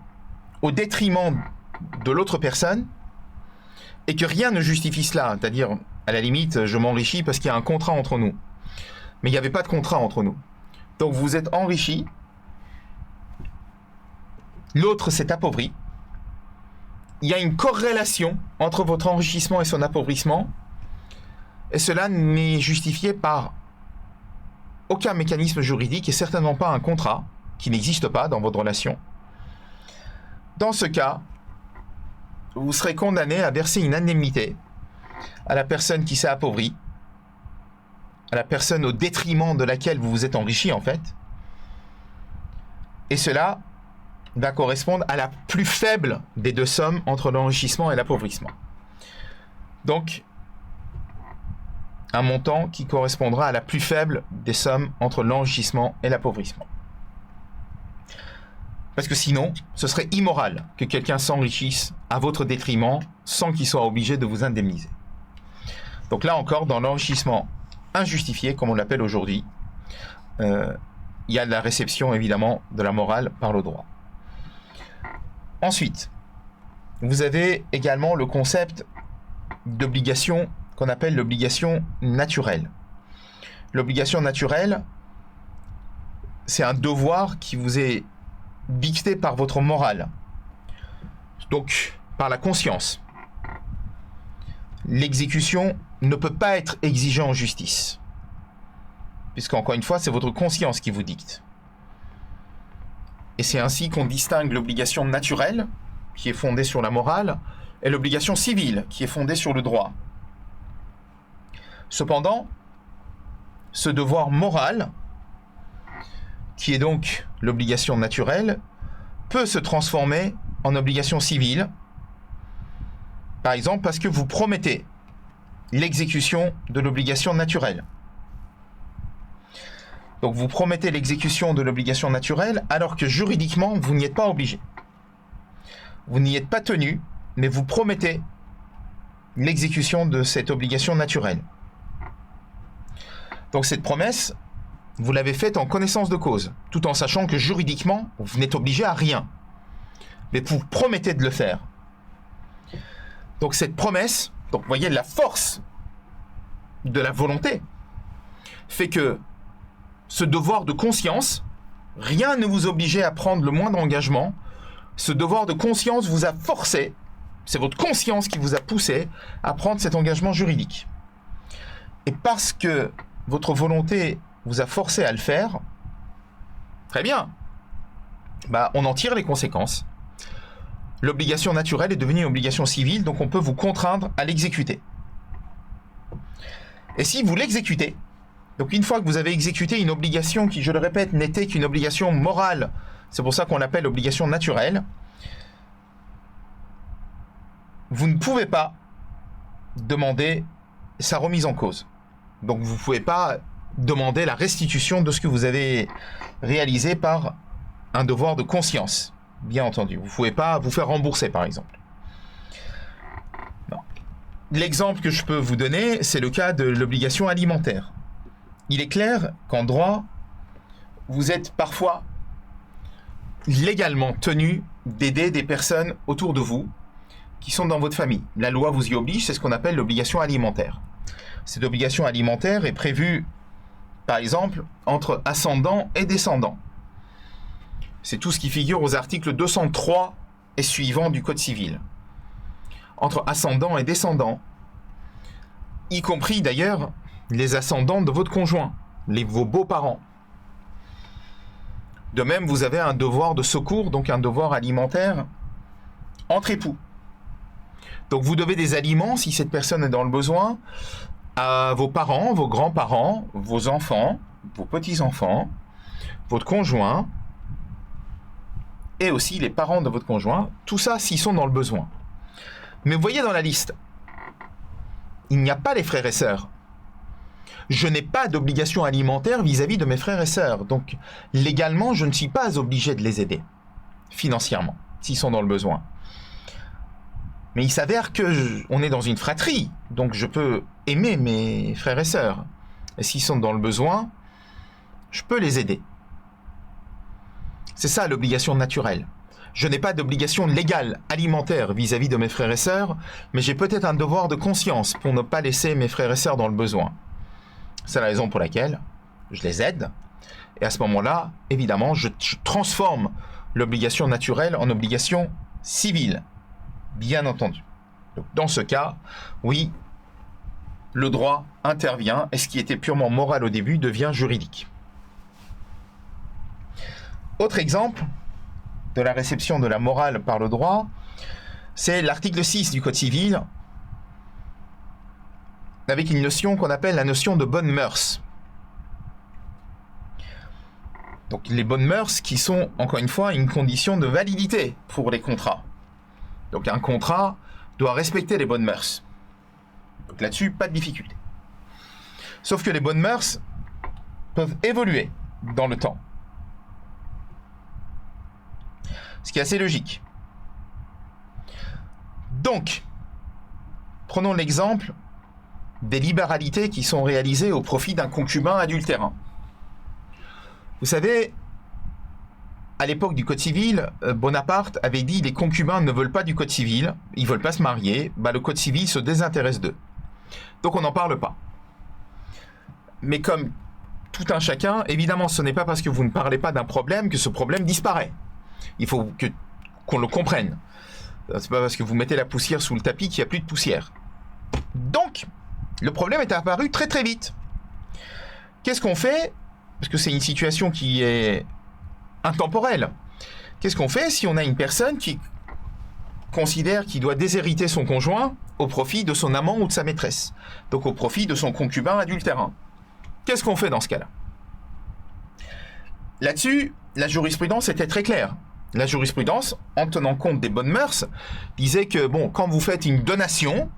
au détriment de l'autre personne et que rien ne justifie cela, c'est-à-dire à la limite je m'enrichis parce qu'il y a un contrat entre nous, mais il n'y avait pas de contrat entre nous. Donc vous vous êtes enrichi, l'autre s'est appauvri, il y a une corrélation entre votre enrichissement et son appauvrissement, et cela n'est justifié par aucun mécanisme juridique et certainement pas un contrat qui n'existe pas dans votre relation. Dans ce cas, vous serez condamné à verser une indemnité à la personne qui s'est appauvrie, à la personne au détriment de laquelle vous vous êtes enrichi en fait, et cela va correspondre à la plus faible des deux sommes entre l'enrichissement et l'appauvrissement. Donc, un montant qui correspondra à la plus faible des sommes entre l'enrichissement et l'appauvrissement. Parce que sinon, ce serait immoral que quelqu'un s'enrichisse à votre détriment sans qu'il soit obligé de vous indemniser. Donc là encore, dans l'enrichissement injustifié, comme on l'appelle aujourd'hui, il y a de la réception évidemment de la morale par le droit. Ensuite, vous avez également le concept d'obligation qu'on appelle l'obligation naturelle. L'obligation naturelle, c'est un devoir qui vous est dicté par votre morale, donc par la conscience. L'exécution ne peut pas être exigée en justice, puisqu'encore une fois, c'est votre conscience qui vous dicte. Et c'est ainsi qu'on distingue l'obligation naturelle, qui est fondée sur la morale, et l'obligation civile, qui est fondée sur le droit. Cependant, ce devoir moral, qui est donc l'obligation naturelle, peut se transformer en obligation civile, par exemple parce que vous promettez l'exécution de l'obligation naturelle. Donc vous promettez l'exécution de l'obligation naturelle alors que juridiquement vous n'y êtes pas obligé. Vous n'y êtes pas tenu, mais vous promettez l'exécution de cette obligation naturelle. Donc cette promesse, vous l'avez faite en connaissance de cause, tout en sachant que juridiquement, vous n'êtes obligé à rien. Mais vous promettez de le faire. Donc cette promesse, donc vous voyez la force de la volonté, fait que ce devoir de conscience, rien ne vous obligeait à prendre le moindre engagement. Ce devoir de conscience vous a forcé, c'est votre conscience qui vous a poussé à prendre cet engagement juridique. Et parce que votre volonté vous a forcé à le faire, très bien, on en tire les conséquences. L'obligation naturelle est devenue une obligation civile, donc on peut vous contraindre à l'exécuter. Et si vous l'exécutez, donc une fois que vous avez exécuté une obligation qui, je le répète, n'était qu'une obligation morale, c'est pour ça qu'on l'appelle obligation naturelle, vous ne pouvez pas demander sa remise en cause. Donc vous ne pouvez pas demander la restitution de ce que vous avez réalisé par un devoir de conscience. Bien entendu, vous ne pouvez pas vous faire rembourser, par exemple. Non. L'exemple que je peux vous donner, c'est le cas de l'obligation alimentaire. Il est clair qu'en droit, vous êtes parfois légalement tenu d'aider des personnes autour de vous qui sont dans votre famille. La loi vous y oblige, c'est ce qu'on appelle l'obligation alimentaire. Cette obligation alimentaire est prévue, par exemple, entre ascendants et descendants. C'est tout ce qui figure aux articles 203 et suivants du Code civil. Entre ascendants et descendants, y compris d'ailleurs les ascendants de votre conjoint, vos beaux-parents. De même, vous avez un devoir de secours, donc un devoir alimentaire entre époux. Donc vous devez des aliments, si cette personne est dans le besoin, à vos parents, vos grands-parents, vos enfants, vos petits-enfants, votre conjoint, et aussi les parents de votre conjoint, tout ça s'ils sont dans le besoin. Mais vous voyez dans la liste, il n'y a pas les frères et sœurs. Je n'ai pas d'obligation alimentaire vis-à-vis de mes frères et sœurs. Donc, légalement, je ne suis pas obligé de les aider, financièrement, s'ils sont dans le besoin. Mais il s'avère qu'on est dans une fratrie, donc je peux aimer mes frères et sœurs. Et s'ils sont dans le besoin, je peux les aider. C'est ça l'obligation naturelle. Je n'ai pas d'obligation légale alimentaire vis-à-vis de mes frères et sœurs, mais j'ai peut-être un devoir de conscience pour ne pas laisser mes frères et sœurs dans le besoin. C'est la raison pour laquelle je les aide. Et à ce moment-là, évidemment, je transforme l'obligation naturelle en obligation civile. Bien entendu. Donc, dans ce cas, oui, le droit intervient et ce qui était purement moral au début devient juridique. Autre exemple de la réception de la morale par le droit, c'est l'article 6 du Code civil, avec une notion qu'on appelle la notion de bonnes mœurs. Donc les bonnes mœurs qui sont, encore une fois, une condition de validité pour les contrats. Donc un contrat doit respecter les bonnes mœurs. Donc là-dessus, pas de difficulté. Sauf que les bonnes mœurs peuvent évoluer dans le temps. Ce qui est assez logique. Donc, prenons l'exemple des libéralités qui sont réalisées au profit d'un concubin adultérin. Vous savez, à l'époque du Code civil, Bonaparte avait dit les concubins ne veulent pas du Code civil, ils ne veulent pas se marier, le Code civil se désintéresse d'eux. Donc on n'en parle pas. Mais comme tout un chacun, évidemment ce n'est pas parce que vous ne parlez pas d'un problème que ce problème disparaît. Il faut qu'on le comprenne. C'est pas parce que vous mettez la poussière sous le tapis qu'il n'y a plus de poussière. Donc, le problème est apparu très très vite. Qu'est-ce qu'on fait? Parce que c'est une situation qui est intemporelle. Qu'est-ce qu'on fait si on a une personne qui considère qu'il doit déshériter son conjoint au profit de son amant ou de sa maîtresse? Donc au profit de son concubin adultérin. Qu'est-ce qu'on fait dans ce cas-là? là-dessus, la jurisprudence était très claire. La jurisprudence, en tenant compte des bonnes mœurs, disait que, bon, quand vous faites une donation,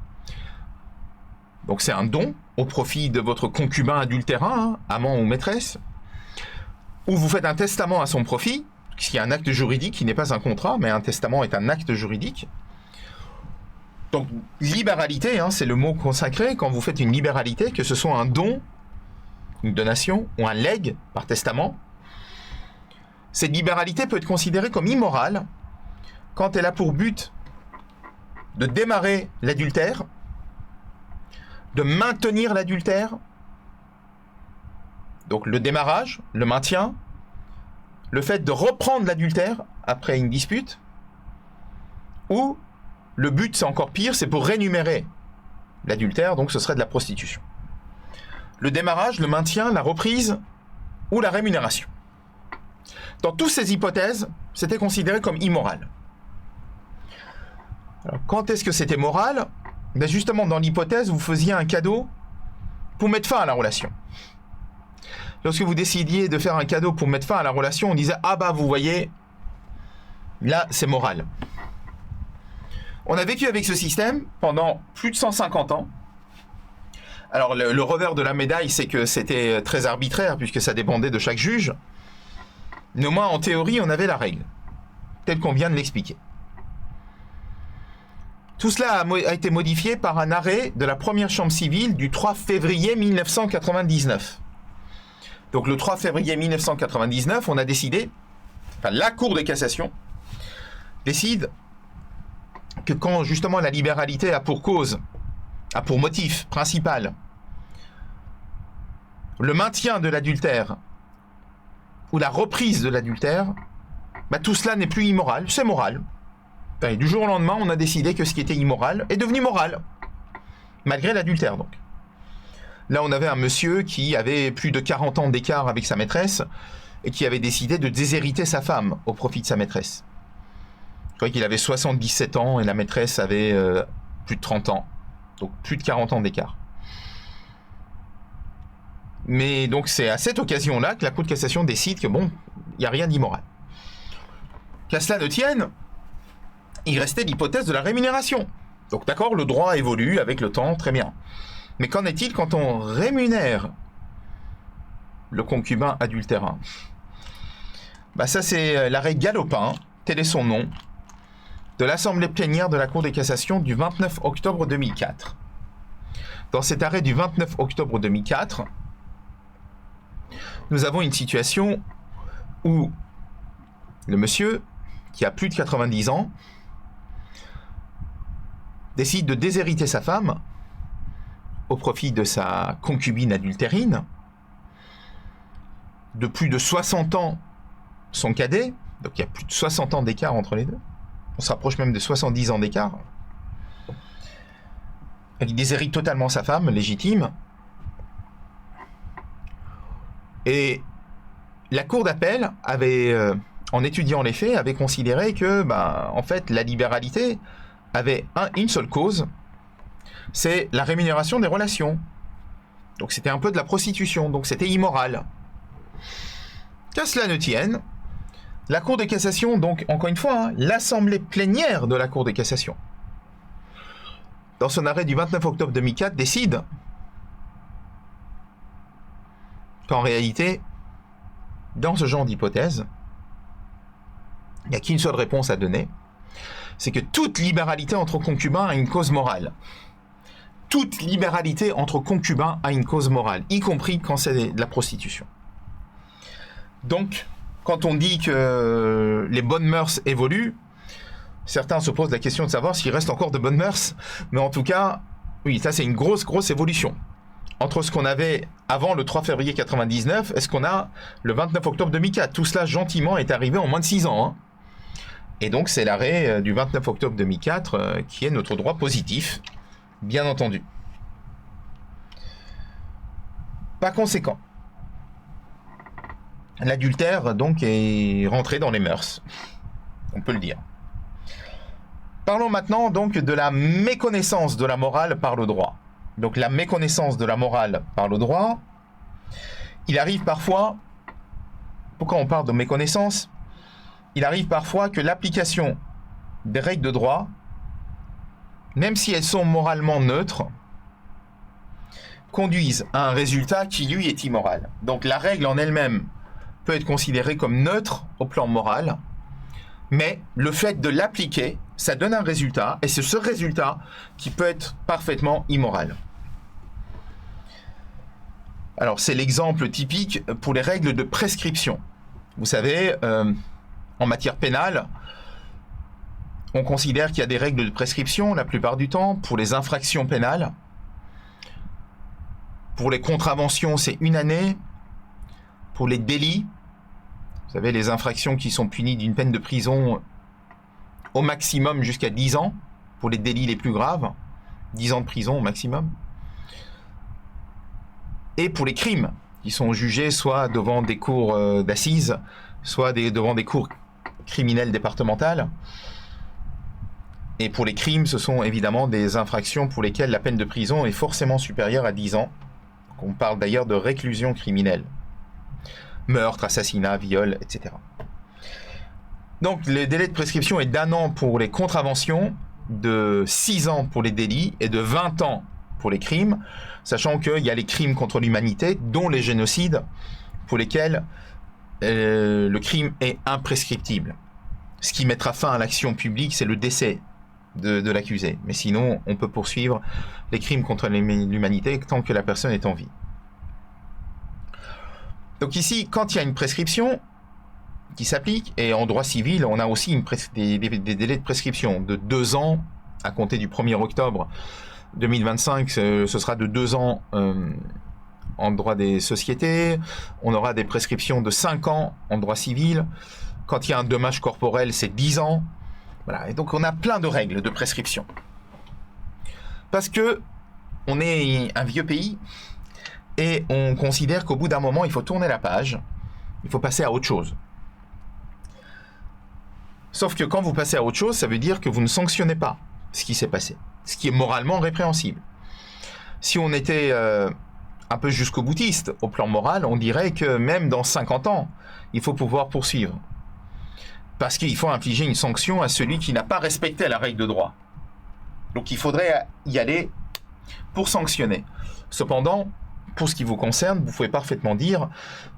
donc c'est un don au profit de votre concubin adultérin, hein, amant ou maîtresse, ou vous faites un testament à son profit, ce qui est un acte juridique qui n'est pas un contrat, mais un testament est un acte juridique. Donc, libéralité, hein, c'est le mot consacré. Quand vous faites une libéralité, que ce soit un don, une donation ou un legs par testament, cette libéralité peut être considérée comme immorale quand elle a pour but de démarrer l'adultère, de maintenir l'adultère, donc le démarrage, le maintien, le fait de reprendre l'adultère après une dispute, ou le but, c'est encore pire, c'est pour rémunérer l'adultère, donc ce serait de la prostitution. Le démarrage, le maintien, la reprise ou la rémunération. Dans toutes ces hypothèses, c'était considéré comme immoral. Alors, quand est-ce que c'était moral? Ben justement, dans l'hypothèse, vous faisiez un cadeau pour mettre fin à la relation. Lorsque vous décidiez de faire un cadeau pour mettre fin à la relation, on disait « Ah bah, vous voyez, là, c'est moral ». On a vécu avec ce système pendant plus de 150 ans. Alors, le revers de la médaille, c'est que c'était très arbitraire, puisque ça dépendait de chaque juge. Néanmoins, en théorie, on avait la règle, telle qu'on vient de l'expliquer. Tout cela a été modifié par un arrêt de la première chambre civile du 3 février 1999. Donc le 3 février 1999, on a décidé, enfin la Cour de cassation décide que quand justement la libéralité a pour cause, a pour motif principal le maintien de l'adultère ou la reprise de l'adultère, bah, tout cela n'est plus immoral, c'est moral. Et du jour au lendemain, on a décidé que ce qui était immoral est devenu moral, malgré l'adultère donc. Là, on avait un monsieur qui avait plus de 40 ans d'écart avec sa maîtresse et qui avait décidé de déshériter sa femme au profit de sa maîtresse. Je crois qu'il avait 77 ans et la maîtresse avait plus de 30 ans, donc plus de 40 ans d'écart. Mais donc c'est à cette occasion-là que la Cour de cassation décide que bon, il n'y a rien d'immoral. Qu'à cela ne tienne, il restait l'hypothèse de la rémunération. Donc d'accord, le droit évolue avec le temps, très bien. Mais qu'en est-il quand on rémunère le concubin adultérin? Bah ça c'est l'arrêt Galopin, tel est son nom, de l'Assemblée plénière de la Cour de cassation du 29 octobre 2004. Dans cet arrêt du 29 octobre 2004, nous avons une situation où le monsieur, qui a plus de 90 ans, décide de déshériter sa femme au profit de sa concubine adultérine, de plus de 60 ans son cadet, donc il y a plus de 60 ans d'écart entre les deux, on se rapproche même de 70 ans d'écart. Il déshérite totalement sa femme légitime, et la cour d'appel avait, en étudiant les faits, avait considéré que, en fait, la libéralité avait une seule cause, c'est la rémunération des relations. Donc c'était un peu de la prostitution, donc c'était immoral. Qu'à cela ne tienne, la Cour de cassation, donc encore une fois, l'Assemblée plénière de la Cour de cassation, dans son arrêt du 29 octobre 2004, décide qu'en réalité, dans ce genre d'hypothèse, il n'y a qu'une seule réponse à donner, c'est que toute libéralité entre concubins a une cause morale. Toute libéralité entre concubins a une cause morale, y compris quand c'est de la prostitution. Donc, quand on dit que les bonnes mœurs évoluent, certains se posent la question de savoir s'il reste encore de bonnes mœurs, mais en tout cas, oui, ça c'est une grosse évolution. Entre ce qu'on avait avant le 3 février 99 et ce qu'on a le 29 octobre 2004. Tout cela, gentiment, est arrivé en moins de 6 ans. Et donc, c'est l'arrêt du 29 octobre 2004 qui est notre droit positif, bien entendu. Par conséquent, l'adultère, donc, est rentré dans les mœurs. On peut le dire. Parlons maintenant, donc, de la méconnaissance de la morale par le droit. Donc la méconnaissance de la morale par le droit, il arrive parfois pourquoi on parle de méconnaissance? Il arrive parfois que l'application des règles de droit, même si elles sont moralement neutres, conduisent à un résultat qui, lui, est immoral. Donc la règle en elle-même peut être considérée comme neutre au plan moral, mais le fait de l'appliquer, ça donne un résultat, et c'est ce résultat qui peut être parfaitement immoral. Alors c'est l'exemple typique pour les règles de prescription. Vous savez, en matière pénale, on considère qu'il y a des règles de prescription la plupart du temps pour les infractions pénales. Pour les contraventions, c'est 1 année. Pour les délits, vous savez, les infractions qui sont punies d'une peine de prison au maximum jusqu'à 10 ans, pour les délits les plus graves, 10 ans de prison au maximum. Et pour les crimes, qui sont jugés soit devant des cours d'assises, soit devant des cours criminelles départementales. Et pour les crimes, ce sont évidemment des infractions pour lesquelles la peine de prison est forcément supérieure à 10 ans. On parle d'ailleurs de réclusion criminelle. Meurtre, assassinat, viol, etc. Donc le délai de prescription est d'1 an pour les contraventions, de 6 ans pour les délits et de 20 ans pour les crimes, sachant qu'il y a les crimes contre l'humanité, dont les génocides, pour lesquels le crime est imprescriptible. Ce qui mettra fin à l'action publique, c'est le décès de l'accusé. Mais sinon, on peut poursuivre les crimes contre l'humanité tant que la personne est en vie. Donc ici, quand il y a une prescription qui s'applique, et en droit civil, on a aussi des délais de prescription de 2 ans à compter du 1er octobre 2025, ce sera de 2 ans en droit des sociétés. On aura des prescriptions de 5 ans en droit civil. Quand il y a un dommage corporel, c'est 10 ans. Voilà. Et donc on a plein de règles de prescription. Parce que on est un vieux pays et on considère qu'au bout d'un moment, il faut tourner la page. Il faut passer à autre chose. Sauf que quand vous passez à autre chose, ça veut dire que vous ne sanctionnez pas ce qui s'est passé, ce qui est moralement répréhensible. Si on était un peu jusqu'au boutiste au plan moral, on dirait que même dans 50 ans, il faut pouvoir poursuivre. Parce qu'il faut infliger une sanction à celui qui n'a pas respecté la règle de droit. Donc il faudrait y aller pour sanctionner. Cependant, pour ce qui vous concerne, vous pouvez parfaitement dire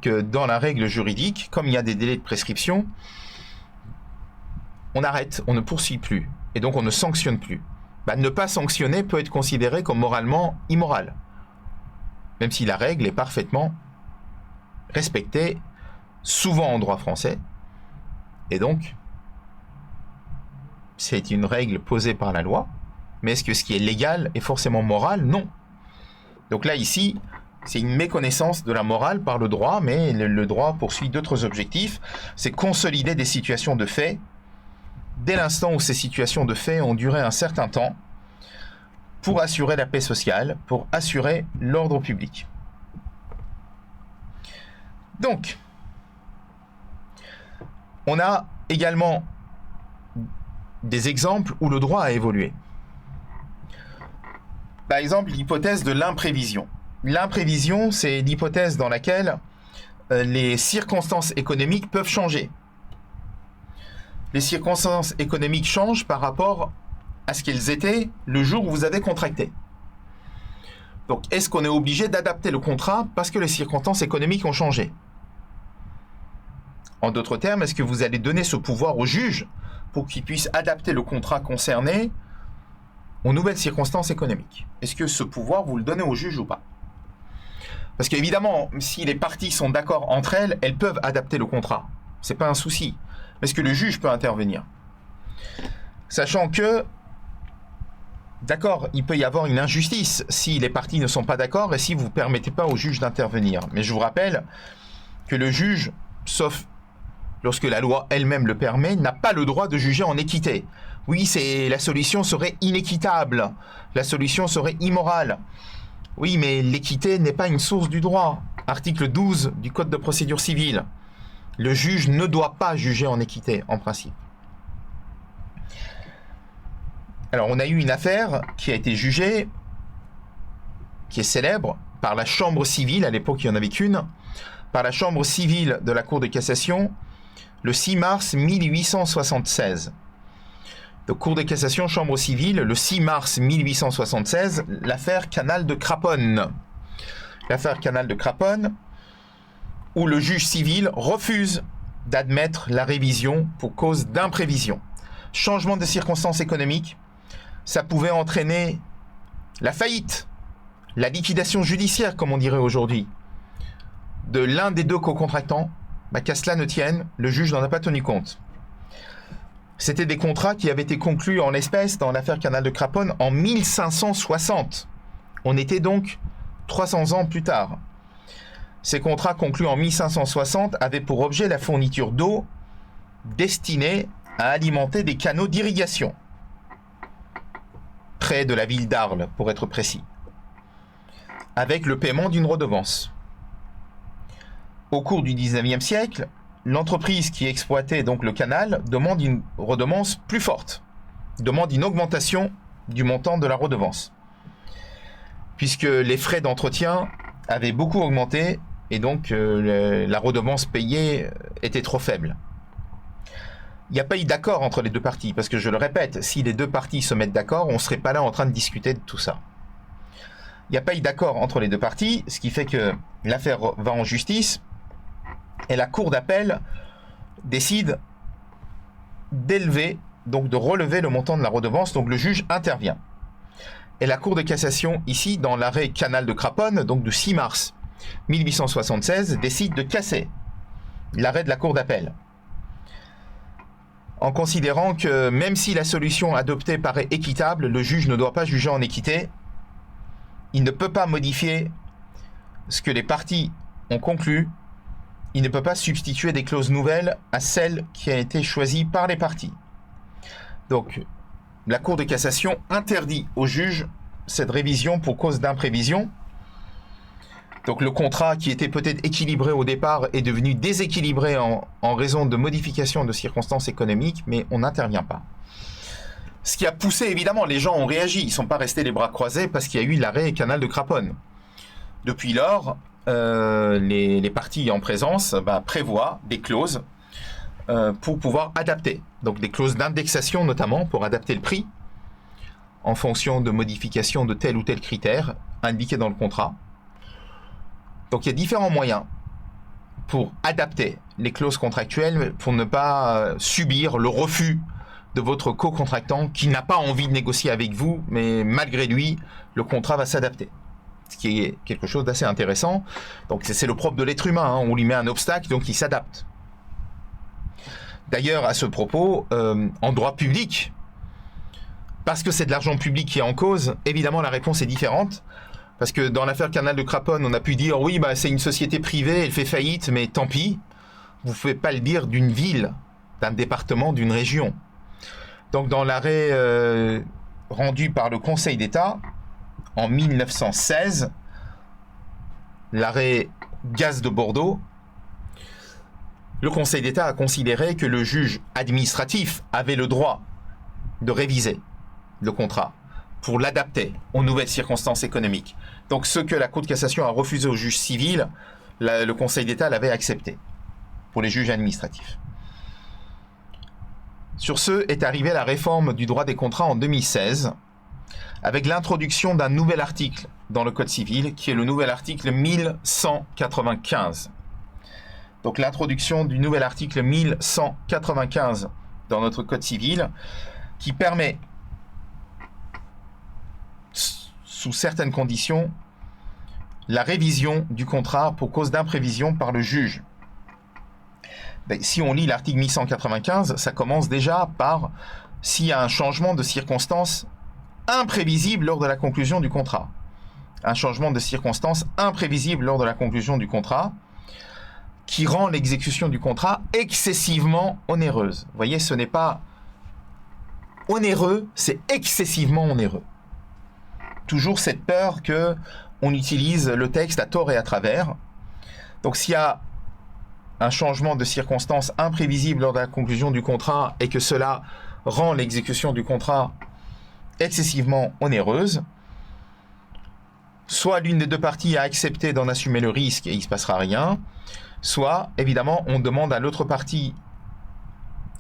que dans la règle juridique, comme il y a des délais de prescription, on arrête, on ne poursuit plus, et donc on ne sanctionne plus. Ne pas sanctionner peut être considéré comme moralement immoral, même si la règle est parfaitement respectée, souvent en droit français, et donc c'est une règle posée par la loi, mais est-ce que ce qui est légal est forcément moral? Non. Donc là, ici, c'est une méconnaissance de la morale par le droit, mais le droit poursuit d'autres objectifs, c'est consolider des situations de fait, dès l'instant où ces situations de fait ont duré un certain temps, pour assurer la paix sociale, pour assurer l'ordre public. Donc, on a également des exemples où le droit a évolué. Par exemple, l'hypothèse de l'imprévision. L'imprévision, c'est l'hypothèse dans laquelle les circonstances économiques peuvent changer. Les circonstances économiques changent par rapport à ce qu'elles étaient le jour où vous avez contracté. Donc, est-ce qu'on est obligé d'adapter le contrat parce que les circonstances économiques ont changé? En d'autres termes, est-ce que vous allez donner ce pouvoir au juge pour qu'il puisse adapter le contrat concerné aux nouvelles circonstances économiques? Est-ce que ce pouvoir, vous le donnez au juge ou pas? Parce qu'évidemment, si les parties sont d'accord entre elles, elles peuvent adapter le contrat. C'est pas un souci. Mais est-ce que le juge peut intervenir? Sachant que, d'accord, il peut y avoir une injustice si les parties ne sont pas d'accord et si vous ne permettez pas au juge d'intervenir. Mais je vous rappelle que le juge, sauf lorsque la loi elle-même le permet, n'a pas le droit de juger en équité. Oui, la solution serait inéquitable, la solution serait immorale. Oui, mais l'équité n'est pas une source du droit. Article 12 du Code de procédure civile. Le juge ne doit pas juger en équité, en principe. Alors, on a eu une affaire qui a été jugée, qui est célèbre, par la chambre civile, à l'époque il n'y en avait qu'une, par la chambre civile de la Cour de cassation le 6 mars 1876. Donc, Cour de cassation, chambre civile, le 6 mars 1876, l'affaire Canal de Craponne. L'affaire Canal de Craponne, où le juge civil refuse d'admettre la révision pour cause d'imprévision. Changement de circonstances économiques, ça pouvait entraîner la faillite, la liquidation judiciaire, comme on dirait aujourd'hui, de l'un des deux co-contractants. Qu'à cela ne tienne, le juge n'en a pas tenu compte. C'était des contrats qui avaient été conclus en l'espèce dans l'affaire Canal de Craponne en 1560. On était donc 300 ans plus tard. Ces contrats conclus en 1560 avaient pour objet la fourniture d'eau destinée à alimenter des canaux d'irrigation, près de la ville d'Arles, pour être précis, avec le paiement d'une redevance. Au cours du XIXe siècle, l'entreprise qui exploitait donc le canal demande une redevance plus forte, demande une augmentation du montant de la redevance, puisque les frais d'entretien avaient beaucoup augmenté et donc la redevance payée était trop faible. Il n'y a pas eu d'accord entre les deux parties, parce que je le répète, si les deux parties se mettent d'accord, on ne serait pas là en train de discuter de tout ça. Il n'y a pas eu d'accord entre les deux parties, ce qui fait que l'affaire va en justice, et la cour d'appel décide d'élever, donc de relever le montant de la redevance, donc le juge intervient. Et la cour de cassation, ici, dans l'arrêt Canal de Craponne, donc du 6 mars 1876, décide de casser l'arrêt de la cour d'appel, en considérant que même si la solution adoptée paraît équitable, le juge ne doit pas juger en équité. Il ne peut pas modifier ce que les parties ont conclu. Il ne peut pas substituer des clauses nouvelles à celles qui ont été choisies par les parties. Donc, la Cour de cassation interdit au juge cette révision pour cause d'imprévision. Donc, le contrat qui était peut-être équilibré au départ est devenu déséquilibré en raison de modifications de circonstances économiques, mais on n'intervient pas. Ce qui a poussé, évidemment, les gens ont réagi. Ils ne sont pas restés les bras croisés parce qu'il y a eu l'arrêt Canal de Craponne. Depuis lors, les parties en présence prévoient des clauses pour pouvoir adapter. Donc des clauses d'indexation notamment pour adapter le prix en fonction de modifications de tel ou tel critère indiqué dans le contrat. Donc il y a différents moyens pour adapter les clauses contractuelles pour ne pas subir le refus de votre co-contractant qui n'a pas envie de négocier avec vous, mais malgré lui, le contrat va s'adapter. Ce qui est quelque chose d'assez intéressant. Donc c'est le propre de l'être humain, on lui met un obstacle, donc il s'adapte. D'ailleurs, à ce propos, en droit public, parce que c'est de l'argent public qui est en cause, évidemment la réponse est différente. Parce que dans l'affaire Canal de Craponne, on a pu dire oui, c'est une société privée, elle fait faillite, mais tant pis. Vous ne pouvez pas le dire d'une ville, d'un département, d'une région. Donc dans l'arrêt rendu par le Conseil d'État, en 1916, l'arrêt Gaz de Bordeaux, le Conseil d'État a considéré que le juge administratif avait le droit de réviser le contrat pour l'adapter aux nouvelles circonstances économiques. Donc ce que la Cour de cassation a refusé au juge civil, le Conseil d'État l'avait accepté pour les juges administratifs. Sur ce est arrivée la réforme du droit des contrats en 2016, avec l'introduction d'un nouvel article dans le Code civil, qui est le nouvel article 1195. Donc l'introduction du nouvel article 1195 dans notre Code civil, qui permet, sous certaines conditions, la révision du contrat pour cause d'imprévision par le juge. Si on lit l'article 1195, ça commence déjà par s'il y a un changement de circonstances imprévisible lors de la conclusion du contrat. Un changement de circonstances imprévisible lors de la conclusion du contrat qui rend l'exécution du contrat excessivement onéreuse. Vous voyez, ce n'est pas onéreux, c'est excessivement onéreux. Toujours cette peur que on utilise le texte à tort et à travers. Donc s'il y a un changement de circonstances imprévisible lors de la conclusion du contrat et que cela rend l'exécution du contrat excessivement onéreuse, soit l'une des deux parties a accepté d'en assumer le risque et il ne se passera rien, soit, évidemment, on demande à l'autre partie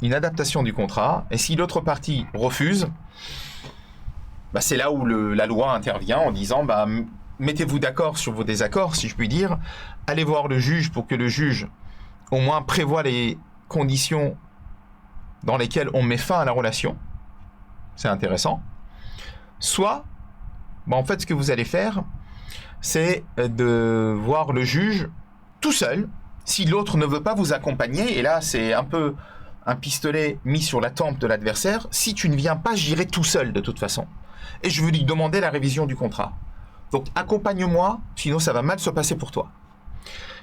une adaptation du contrat, et si l'autre partie refuse, bah c'est là où la loi intervient en disant bah, mettez-vous d'accord sur vos désaccords, si je puis dire, allez voir le juge pour que le juge au moins prévoit les conditions dans lesquelles on met fin à la relation. C'est intéressant. Soit, bah en fait, ce que vous allez faire, c'est de voir le juge tout seul, si l'autre ne veut pas vous accompagner, et là, c'est un peu un pistolet mis sur la tempe de l'adversaire. Si tu ne viens pas, j'irai tout seul de toute façon. Et je vais lui demander la révision du contrat. Donc, accompagne-moi, sinon ça va mal se passer pour toi.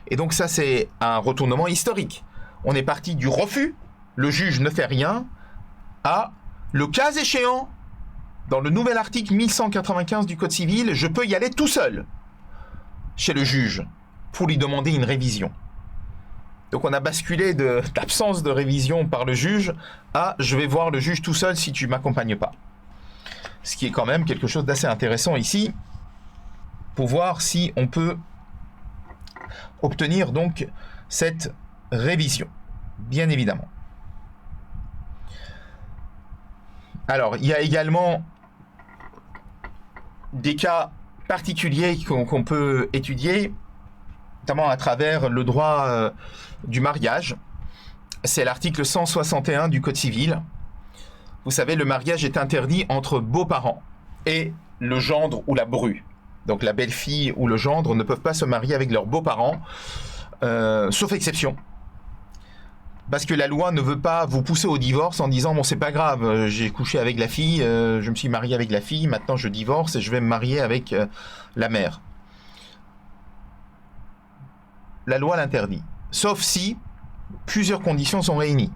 Et donc ça, c'est un retournement historique. On est parti du refus, le juge ne fait rien, à le cas échéant, dans le nouvel article 1195 du Code civil, je peux y aller tout seul chez le juge pour lui demander une révision. Donc on a basculé d'absence de révision par le juge à je vais voir le juge tout seul si tu ne m'accompagnes pas. Ce qui est quand même quelque chose d'assez intéressant ici pour voir si on peut obtenir donc cette révision, bien évidemment. Alors, il y a également des cas particuliers qu'on peut étudier, notamment à travers le droit du mariage. C'est l'article 161 du Code civil. Vous savez, le mariage est interdit entre beaux-parents et le gendre ou la bru. Donc la belle-fille ou le gendre ne peuvent pas se marier avec leurs beaux-parents, sauf exception. Parce que la loi ne veut pas vous pousser au divorce en disant « bon, c'est pas grave, j'ai couché avec la fille, je me suis marié avec la fille, maintenant je divorce et je vais me marier avec la mère. » La loi l'interdit, sauf si plusieurs conditions sont réunies.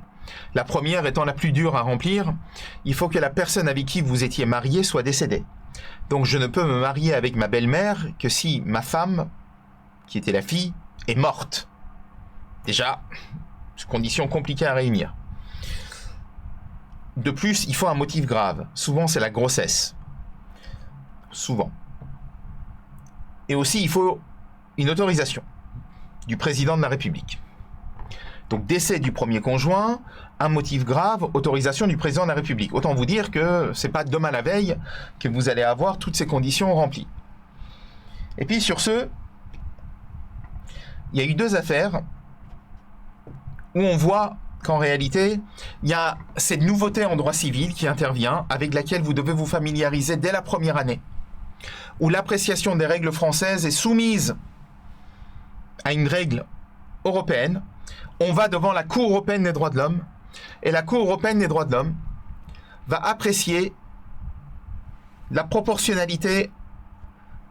La première étant la plus dure à remplir, il faut que la personne avec qui vous étiez marié soit décédée. Donc je ne peux me marier avec ma belle-mère que si ma femme, qui était la fille, est morte. Déjà, condition compliquée à réunir. De plus, il faut un motif grave. Souvent, c'est la grossesse. Souvent. Et aussi, il faut une autorisation du président de la République. Donc, décès du premier conjoint, un motif grave, autorisation du président de la République. Autant vous dire que c'est pas demain la veille que vous allez avoir toutes ces conditions remplies. Et puis, sur ce, il y a eu deux affaires où on voit qu'en réalité, il y a cette nouveauté en droit civil qui intervient, avec laquelle vous devez vous familiariser dès la première année, où l'appréciation des règles françaises est soumise à une règle européenne. On va devant la Cour européenne des droits de l'homme, et la Cour européenne des droits de l'homme va apprécier la proportionnalité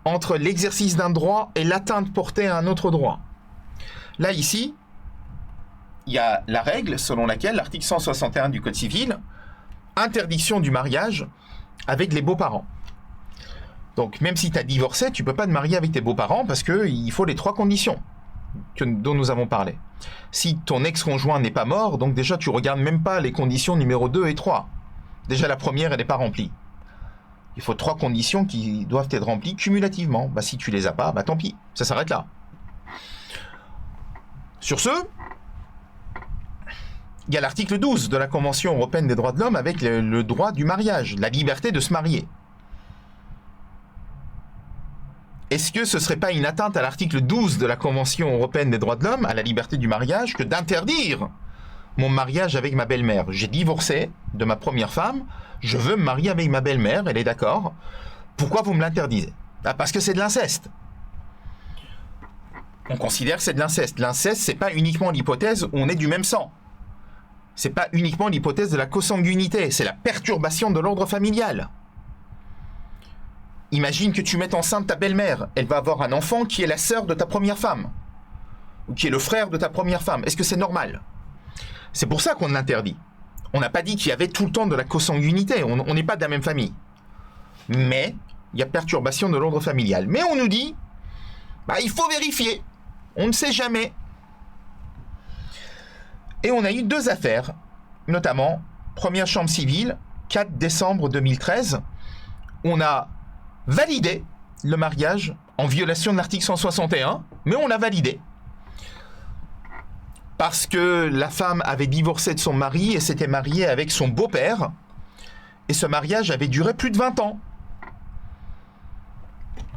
entre l'exercice d'un droit et l'atteinte portée à un autre droit. Là, ici, il y a la règle selon laquelle, l'article 161 du Code civil, interdiction du mariage avec les beaux-parents. Donc, même si tu as divorcé, tu ne peux pas te marier avec tes beaux-parents parce qu'il faut les trois conditions dont nous avons parlé. Si ton ex-conjoint n'est pas mort, donc déjà, tu ne regardes même pas les conditions numéro 2 et 3. Déjà, la première, elle n'est pas remplie. Il faut trois conditions qui doivent être remplies cumulativement. Bah, si tu les as pas, bah, tant pis, ça s'arrête là. Sur ce, il y a l'article 12 de la Convention européenne des droits de l'homme avec le droit du mariage, la liberté de se marier. Est-ce que ce ne serait pas une atteinte à l'article 12 de la Convention européenne des droits de l'homme, à la liberté du mariage, que d'interdire mon mariage avec ma belle-mère? J'ai divorcé de ma première femme, je veux me marier avec ma belle-mère, elle est d'accord. Pourquoi vous me l'interdisez? Parce que c'est de l'inceste. On considère que c'est de l'inceste. L'inceste, c'est pas uniquement l'hypothèse où on est du même sang. C'est pas uniquement l'hypothèse de la consanguinité, c'est la perturbation de l'ordre familial. Imagine que tu mettes enceinte ta belle-mère, elle va avoir un enfant qui est la sœur de ta première femme, ou qui est le frère de ta première femme. Est-ce que c'est normal? C'est pour ça qu'on l'interdit. On n'a pas dit qu'il y avait tout le temps de la consanguinité, on n'est pas de la même famille. Mais il y a perturbation de l'ordre familial. Mais on nous dit, bah, il faut vérifier, on ne sait jamais. Et on a eu deux affaires, notamment, première chambre civile, 4 décembre 2013, on a validé le mariage en violation de l'article 161, mais on l'a validé. Parce que la femme avait divorcé de son mari et s'était mariée avec son beau-père, et ce mariage avait duré plus de 20 ans.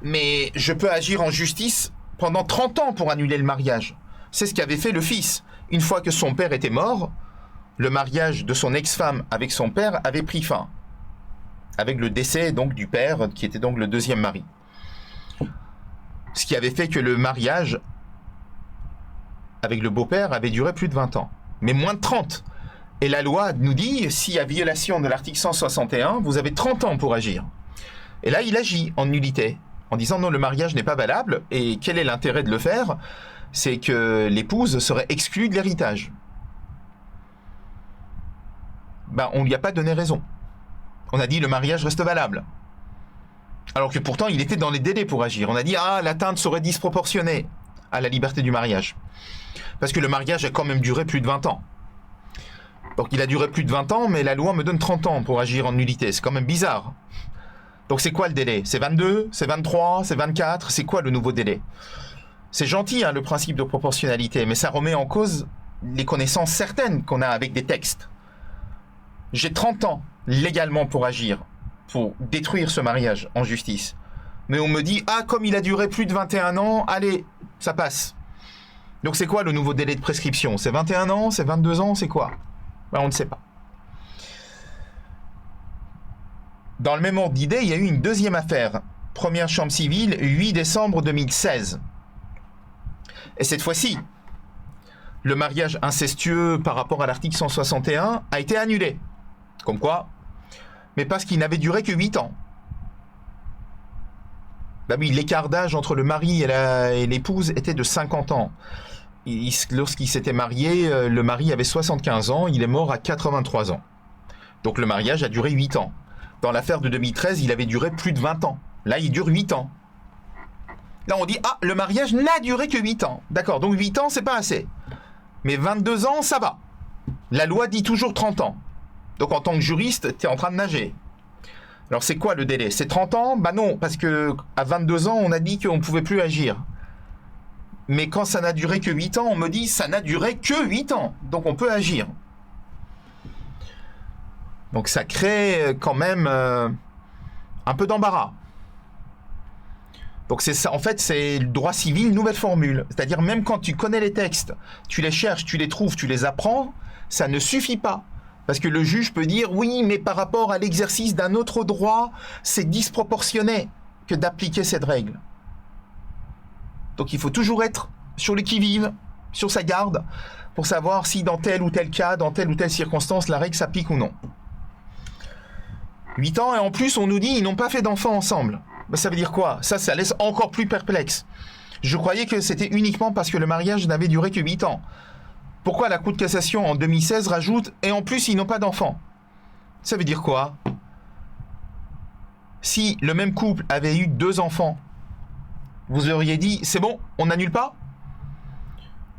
Mais je peux agir en justice pendant 30 ans pour annuler le mariage. C'est ce qu'avait fait le fils. Une fois que son père était mort, le mariage de son ex-femme avec son père avait pris fin. Avec le décès donc du père, qui était donc le deuxième mari. Ce qui avait fait que le mariage avec le beau-père avait duré plus de 20 ans. Mais moins de 30. Et la loi nous dit, s'il y a violation de l'article 161, vous avez 30 ans pour agir. Et là, il agit en nullité, en disant non, le mariage n'est pas valable. Et quel est l'intérêt de le faire? C'est que l'épouse serait exclue de l'héritage. Ben, on ne lui a pas donné raison. On a dit le mariage reste valable. Alors que pourtant, il était dans les délais pour agir. On a dit, ah, l'atteinte serait disproportionnée à la liberté du mariage. Parce que le mariage a quand même duré plus de 20 ans. Donc il a duré plus de 20 ans, mais la loi me donne 30 ans pour agir en nullité. C'est quand même bizarre. Donc c'est quoi le délai? C'est 22? C'est 23? C'est 24? C'est quoi le nouveau délai? C'est gentil, hein, le principe de proportionnalité, mais ça remet en cause les connaissances certaines qu'on a avec des textes. J'ai 30 ans légalement pour agir, pour détruire ce mariage en justice. Mais on me dit, ah, comme il a duré plus de 21 ans, allez, ça passe. Donc c'est quoi le nouveau délai de prescription? C'est 21 ans? C'est 22 ans? C'est quoi? Ben, on ne sait pas. Dans le même ordre d'idée, il y a eu une deuxième affaire. Première chambre civile, 8 décembre 2016. Et cette fois-ci, le mariage incestueux par rapport à l'article 161 a été annulé. Comme quoi? Mais parce qu'il n'avait duré que 8 ans. Bah oui, l'écart d'âge entre le mari et l'épouse était de 50 ans. Lorsqu'il s'était marié, le mari avait 75 ans, il est mort à 83 ans. Donc le mariage a duré 8 ans. Dans l'affaire de 2013, il avait duré plus de 20 ans. Là, il dure 8 ans. Là, on dit, ah, le mariage n'a duré que 8 ans. D'accord, donc 8 ans, c'est pas assez. Mais 22 ans, ça va. La loi dit toujours 30 ans. Donc en tant que juriste, tu es en train de nager. Alors c'est quoi le délai? C'est 30 ans? Bah non, parce que à 22 ans, on a dit qu'on ne pouvait plus agir. Mais quand ça n'a duré que 8 ans, on me dit ça n'a duré que 8 ans. Donc on peut agir. Donc ça crée quand même un peu d'embarras. Donc c'est ça, en fait, c'est le droit civil, nouvelle formule. C'est-à-dire même quand tu connais les textes, tu les cherches, tu les trouves, tu les apprends, ça ne suffit pas. Parce que le juge peut dire, oui, mais par rapport à l'exercice d'un autre droit, c'est disproportionné que d'appliquer cette règle. Donc il faut toujours être sur le qui-vive, sur sa garde, pour savoir si dans tel ou tel cas, dans telle ou telle circonstance, la règle s'applique ou non. 8 ans, et en plus, on nous dit, ils n'ont pas fait d'enfants ensemble. Ben, ça veut dire quoi? Ça laisse encore plus perplexe. Je croyais que c'était uniquement parce que le mariage n'avait duré que 8 ans. Pourquoi la Cour de cassation en 2016 rajoute « et en plus, ils n'ont pas d'enfants » Ça veut dire quoi? Si le même couple avait eu 2 enfants, vous auriez dit « c'est bon, on n'annule pas »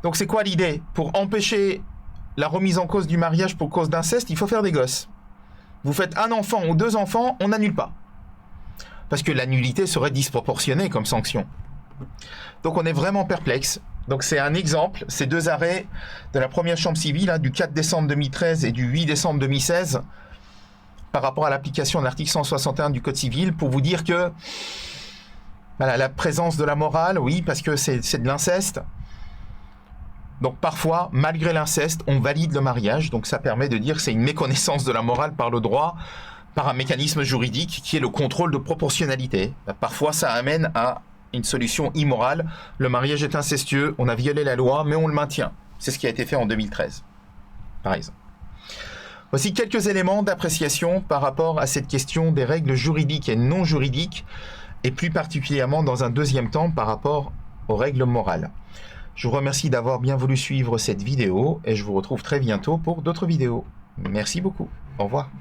Donc c'est quoi l'idée? Pour empêcher la remise en cause du mariage pour cause d'inceste, il faut faire des gosses. Vous faites 1 enfant ou 2 enfants, on n'annule pas. Parce que la nullité serait disproportionnée comme sanction. Donc on est vraiment perplexe. Donc c'est un exemple, ces 2 arrêts de la première chambre civile, hein, du 4 décembre 2013 et du 8 décembre 2016, par rapport à l'application de l'article 161 du Code civil, pour vous dire que voilà, la présence de la morale, oui, parce que c'est de l'inceste. Donc parfois, malgré l'inceste, on valide le mariage, donc ça permet de dire que c'est une méconnaissance de la morale par le droit, par un mécanisme juridique qui est le contrôle de proportionnalité. Parfois, ça amène à une solution immorale. Le mariage est incestueux, on a violé la loi, mais on le maintient. C'est ce qui a été fait en 2013, par exemple. Voici quelques éléments d'appréciation par rapport à cette question des règles juridiques et non juridiques, et plus particulièrement dans un deuxième temps par rapport aux règles morales. Je vous remercie d'avoir bien voulu suivre cette vidéo, et je vous retrouve très bientôt pour d'autres vidéos. Merci beaucoup. Au revoir.